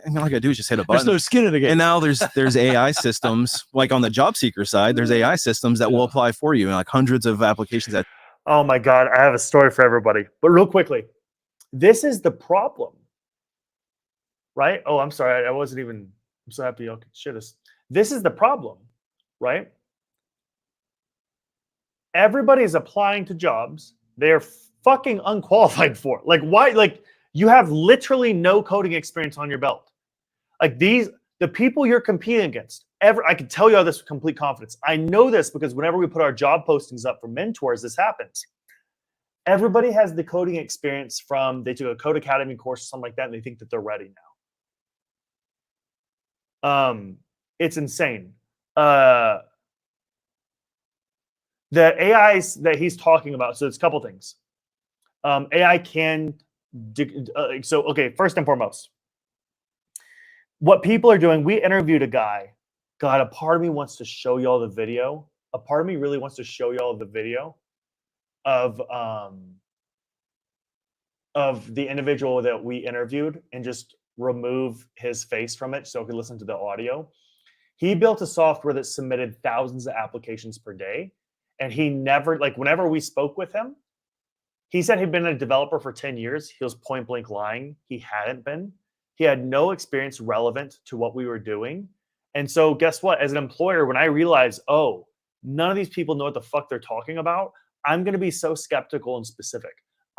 And all I gotta do is just hit a button. There's no skin in the game. And now there's AI systems, like on the job seeker side, there's AI systems that will apply for you, and like hundreds of applications that. Oh my God, I have a story for everybody. But real quickly, this is the problem, right? Oh, I'm sorry. I wasn't even, I'm so happy y'all could share this. This is the problem, right? Everybody's applying to jobs they're fucking unqualified for. Like, why? Like, you have literally no coding experience on your belt. Like the people you're competing against, I can tell you all this with complete confidence. I know this because whenever we put our job postings up for mentors, this happens. Everybody has the coding experience from, they took a Code Academy course or something like that, and they think that they're ready now. It's insane. The AIs that he's talking about, so it's a couple things. AI can, okay, first and foremost, what people are doing, we interviewed a guy. God, a part of me wants to show y'all the video. A part of me really wants to show y'all the video of the individual that we interviewed and just remove his face from it so I could listen to the audio. He built a software that submitted thousands of applications per day. And he never, like whenever we spoke with him, he said he'd been a developer for 10 years. He was point blank lying. He hadn't been. He had no experience relevant to what we were doing. And so guess what? As an employer, when I realize, oh, none of these people know what the fuck they're talking about, I'm going to be so skeptical and specific.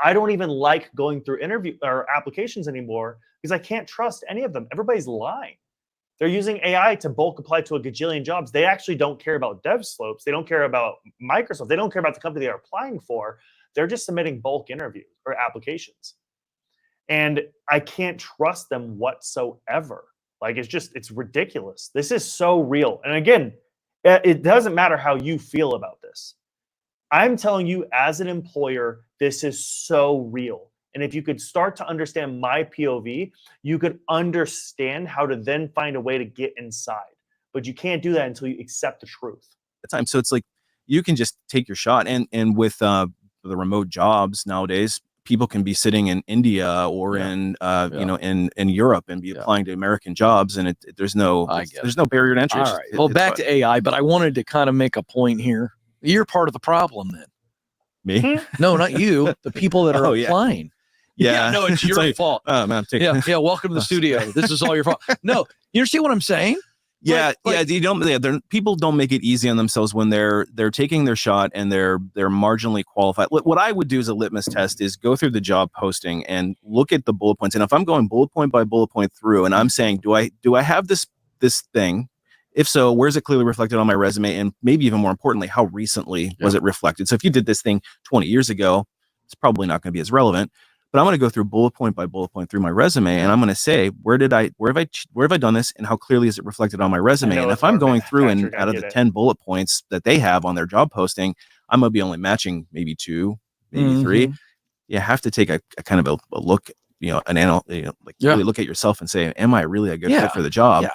I don't even like going through interview or applications anymore because I can't trust any of them. Everybody's lying. They're using AI to bulk apply to a gajillion jobs. They actually don't care about dev slopes. They don't care about Microsoft. They don't care about the company they're applying for. They're just submitting bulk interviews or applications. And I can't trust them whatsoever. Like, it's ridiculous. This is so real. And again, it doesn't matter how you feel about this. I'm telling you as an employer, this is so real. And if you could start to understand my POV, you could understand how to then find a way to get inside. But you can't do that until you accept the truth. So it's like you can just take your shot. And with the remote jobs nowadays, people can be sitting in India or in Europe and be applying to American jobs, and there's no barrier to entry. All right. Well, back to AI, but I wanted to kind of make a point here. You're part of the problem then. Me? No, not you. The people that are applying. Yeah. No, it's your fault. Oh man, welcome to the studio. This is all your fault. No, you understand what I'm saying? People don't make it easy on themselves when they're taking their shot and they're marginally qualified. What I would do as a litmus test is go through the job posting and look at the bullet points. And if I'm going bullet point by bullet point through, and I'm saying, do I have this thing? If so, where's it clearly reflected on my resume? And maybe even more importantly, how recently was it reflected? So if you did this thing 20 years ago, it's probably not going to be as relevant. But I'm going to go through bullet point by bullet point through my resume, and I'm going to say, where have I done this, and how clearly is it reflected on my resume? And if I'm going through and out of the 10 bullet points that they have on their job posting, I'm going to be only matching maybe 2, maybe 3. You have to take a kind of a look, really look at yourself and say, am I really a good fit for the job?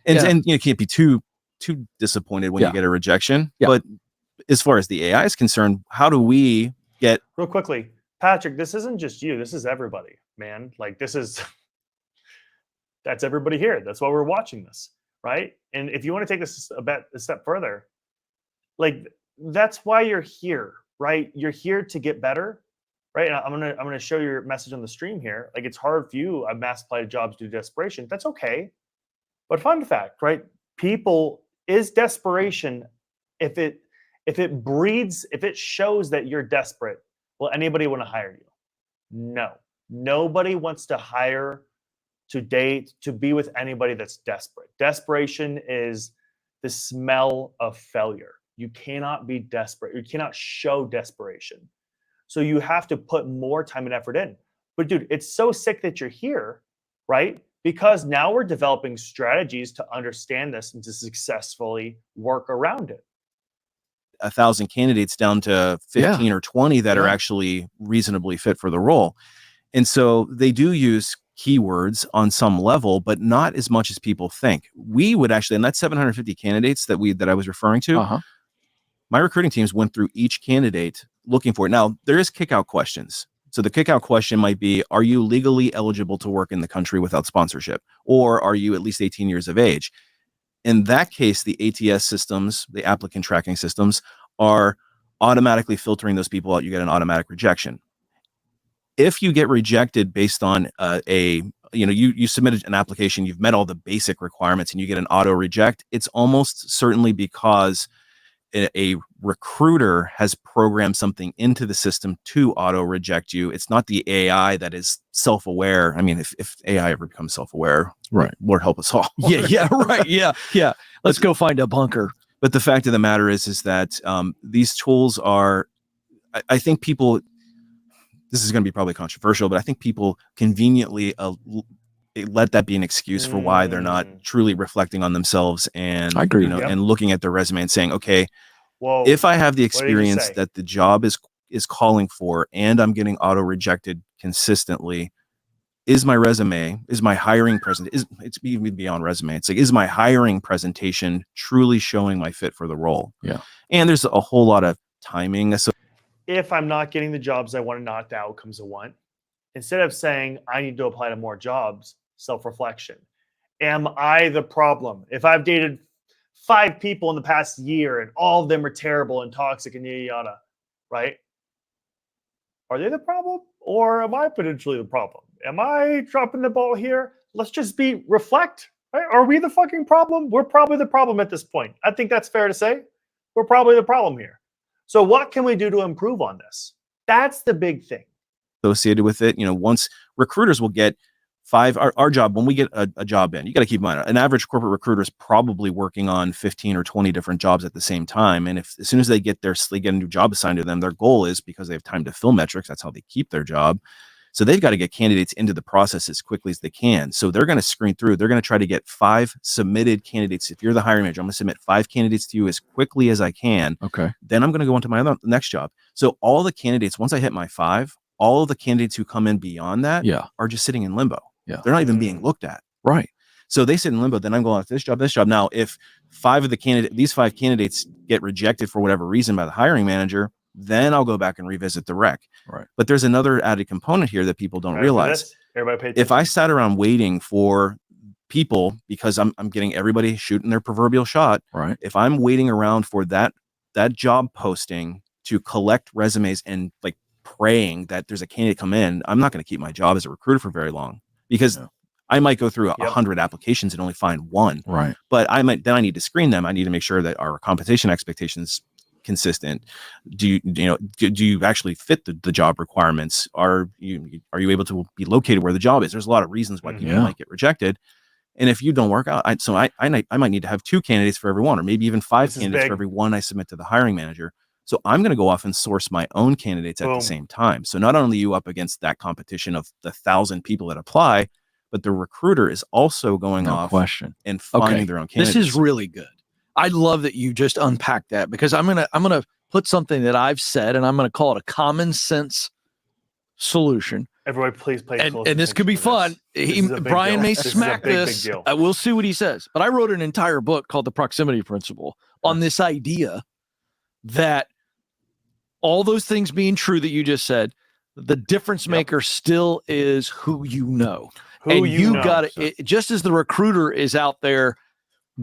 And you can't be too disappointed when you get a rejection. But as far as the AI is concerned, how do we get real quickly, Patrick, this isn't just you. This is everybody, man. Like that's everybody here. That's why we're watching this, right? And if you want to take this a step further, like that's why you're here, right? You're here to get better, right? And I'm gonna show your message on the stream here. Like it's hard for you. I've mass applied jobs due to desperation. That's okay. But fun fact, right? Is desperation, if it breeds, if it shows that you're desperate, will anybody want to hire you? No. Nobody wants to hire, to date, to be with anybody that's desperate. Desperation is the smell of failure. You cannot be desperate. You cannot show desperation. So you have to put more time and effort in. But dude, it's so sick that you're here, right? Because now we're developing strategies to understand this and to successfully work around it. 1,000 candidates down to 15 or 20 that are actually reasonably fit for the role. And so they do use keywords on some level, but not as much as people think. We would actually, and that's 750 candidates that I was referring to. My recruiting teams went through each candidate looking for it. Now, there is kick-out questions. So the kick-out question might be, are you legally eligible to work in the country without sponsorship? Or are you at least 18 years of age? In that case, the ATS systems, the applicant tracking systems, are automatically filtering those people out. You get an automatic rejection. If you get rejected based on you submitted an application, you've met all the basic requirements, and you get an auto reject, it's almost certainly because a recruiter has programmed something into the system to auto reject you. It's not the AI that is self-aware. I mean, if AI ever becomes self-aware, right, Lord help us all. Yeah. Let's go find a bunker. But the fact of the matter is that these tools are, I think people, this is going to be probably controversial, but I think people conveniently let that be an excuse for why they're not truly reflecting on themselves and, I agree. And looking at their resume and saying, okay, Whoa, if I have the experience that the job is calling for and I'm getting auto rejected consistently, is my resume, is my hiring it's even beyond resume. It's like, is my hiring presentation truly showing my fit for the role? Yeah. And there's a whole lot of timing. So if I'm not getting the jobs I want, not the outcomes I want, instead of saying I need to apply to more jobs, self-reflection. Am I the problem? If I've dated 5 people in the past year and all of them are terrible and toxic and yada yada, right? Are they the problem, or am I potentially the problem? Am I dropping the ball here? Let's just reflect. Right? Are we the fucking problem? We're probably the problem at this point. I think that's fair to say. We're probably the problem here. So what can we do to improve on this? That's the big thing associated with it. Once recruiters will get 5, our job, when we get a job in, you got to keep in mind, an average corporate recruiter is probably working on 15 or 20 different jobs at the same time. And as soon as they get a new job assigned to them, their goal is, because they have time to fill metrics, that's how they keep their job. So they've got to get candidates into the process as quickly as they can. So they're going to screen through. They're going to try to get 5 submitted candidates. If you're the hiring manager, I'm going to submit 5 candidates to you as quickly as I can. Okay. Then I'm going to go on to my next job. So all the candidates, once I hit my 5, all of the candidates who come in beyond that are just sitting in limbo. Yeah. They're not even being looked at. Right. So they sit in limbo. Then I'm going to this job. Now, if these 5 candidates get rejected for whatever reason by the hiring manager, then I'll go back and revisit the rec. Right. But there's another added component here that people don't realize. Everybody pay attention. If I sat around waiting for people, because I'm getting everybody shooting their proverbial shot. Right. If I'm waiting around for that job posting to collect resumes and like praying that there's a candidate come in, I'm not going to keep my job as a recruiter for very long, because I might go through 100 applications and only find one. Right. But I need to screen them. I need to make sure that our compensation expectations consistent. Do you actually fit the job requirements? Are you able to be located where the job is? There's a lot of reasons why people might get rejected. And if you don't work out, I might need to have 2 candidates for every one, or maybe even 5 This is candidates big. for every one I submit to the hiring manager. So I'm going to go off and source my own candidates at Boom. the same time. So not only are you up against that competition of the 1,000 people that apply, but the recruiter is also going No off question. and finding Okay. their own candidates. This is really good. I love that you just unpacked that, because I'm gonna put something that I've said, and I'm gonna call it a common sense solution. Everybody, please pay close And this could be attention to fun. this. This is a big Brian deal. may This is a smack big, big this. deal. We'll see what he says. But I wrote an entire book called The Proximity Principle on this idea that all those things being true that you just said, the difference maker still is who you know. Who And you know. got it, just as the recruiter is out there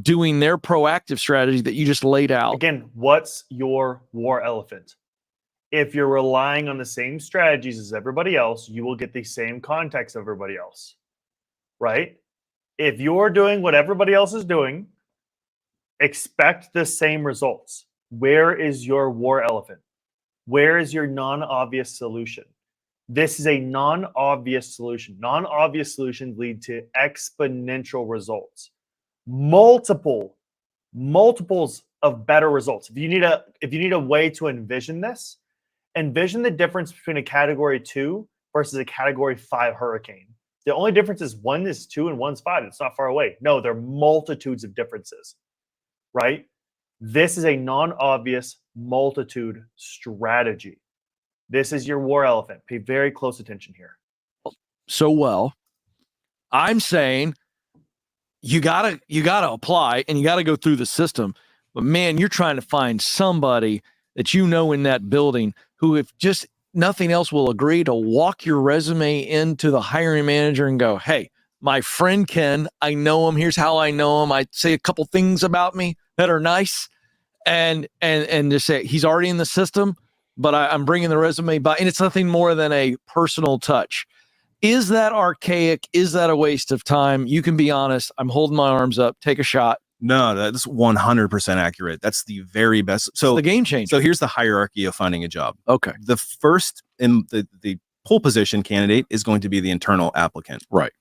doing their proactive strategy that you just laid out. Again, what's your war elephant? If you're relying on the same strategies as everybody else, you will get the same context of everybody else, right? If you're doing what everybody else is doing, expect the same results. Where is your war elephant? Where is your non-obvious solution? This is a non-obvious solution. Non-obvious solutions lead to exponential results. Multiples of better results. If you need a way to envision this, envision the difference between a category 2 versus a category 5 hurricane. The only difference is one is 2 and one's 5. It's not far away. No, there are multitudes of differences, right? This is a non-obvious multitude strategy. This is your war elephant. Pay very close attention here. So well, I'm saying you gotta apply, and you gotta go through the system. But man, you're trying to find somebody that you know in that building who, if just nothing else, will agree to walk your resume into the hiring manager and go, hey, my friend Ken, I know him. Here's how I know him. I say a couple things about me that are nice, and just say he's already in the system, but I'm bringing the resume by, and it's nothing more than a personal touch. Is that archaic? Is that a waste of time? You can be honest. I'm holding my arms up. Take a shot. No, that's 100% accurate. That's the very best. So It's the game changer. So here's the hierarchy of finding a job. Okay. The first in the pole position candidate is going to be the internal applicant. Right.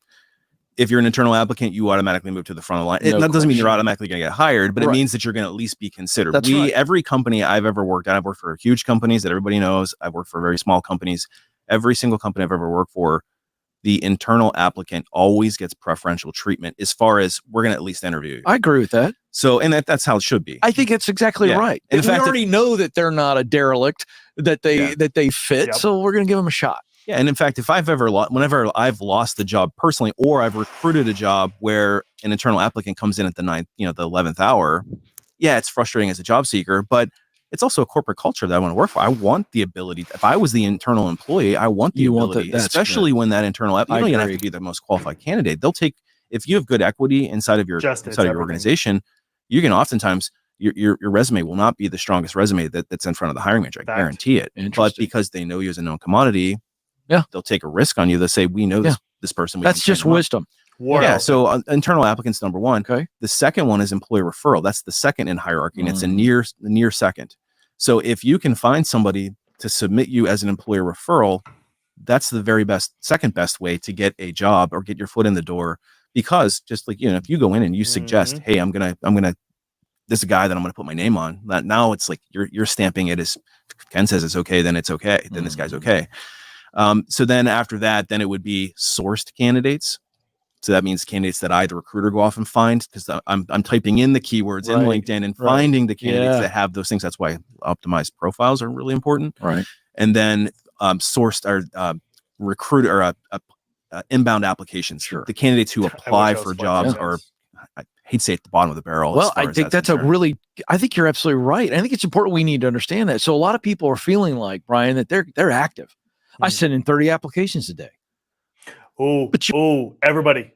If you're an internal applicant, you automatically move to the front of the line. No That doesn't mean you're question. automatically going to get hired, but it Right. means that you're going to at least be considered. That's right. Every company I've ever worked at, I've worked for huge companies that everybody knows. I've worked for very small companies. Every single company I've ever worked for, the internal applicant always gets preferential treatment as far as we're going to at least interview you. I agree with that. So, and that's how it should be. I think it's exactly Yeah. right. In And fact, we already know that they're not a derelict, that they fit. Yep. So we're going to give them a shot. Yeah, and in fact, if I've ever whenever I've lost the job personally, or I've recruited a job where an internal applicant comes in at the 11th hour, yeah, it's frustrating as a job seeker, but it's also a corporate culture that I want to work for. I want the ability. If I was the internal employee, I want the ability, especially when that internal you don't even have to be the most qualified candidate. They'll take, if you have good equity inside of your organization, you can oftentimes your resume will not be the strongest resume that's in front of the hiring manager. I guarantee it. But because they know you as a known commodity, they'll take a risk on you. They'll say, we know this person. That's just wisdom. So internal applicants, number one. Okay. The second one is employee referral. That's the second in hierarchy, and it's a near second. So if you can find somebody to submit you as an employee referral, that's the second best way to get a job or get your foot in the door. Because just like, if you go in and you suggest, hey, I'm gonna this is a guy that I'm gonna put my name on. That now it's like you're stamping it as Ken says it's okay, then it's okay. Then this guy's okay. So then after that, then it would be sourced candidates. So that means candidates that I, the recruiter, go off and find, because I'm typing in the keywords in LinkedIn and finding the candidates that have those things. That's why optimized profiles are really important. Right. And then sourced or recruit or inbound applications. Sure. The candidates who apply for jobs are, I hate to say, at the bottom of the barrel. Well, I think that's I think you're absolutely right. I think it's important we need to understand that. So a lot of people are feeling like, Brian, that they're active. I send in 30 applications a day. Everybody.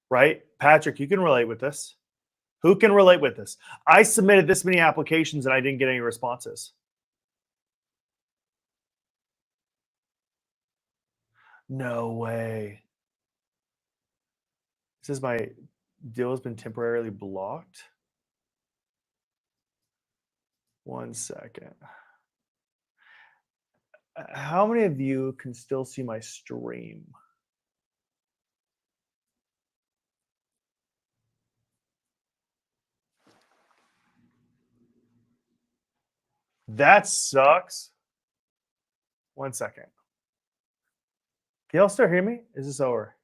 Right? Patrick, you can relate with this. Who can relate with this? I submitted this many applications and I didn't get any responses. No way. It says my deal has been temporarily blocked. 1 second. How many of you can still see my stream? That sucks. 1 second. Can y'all still hear me? Is this over?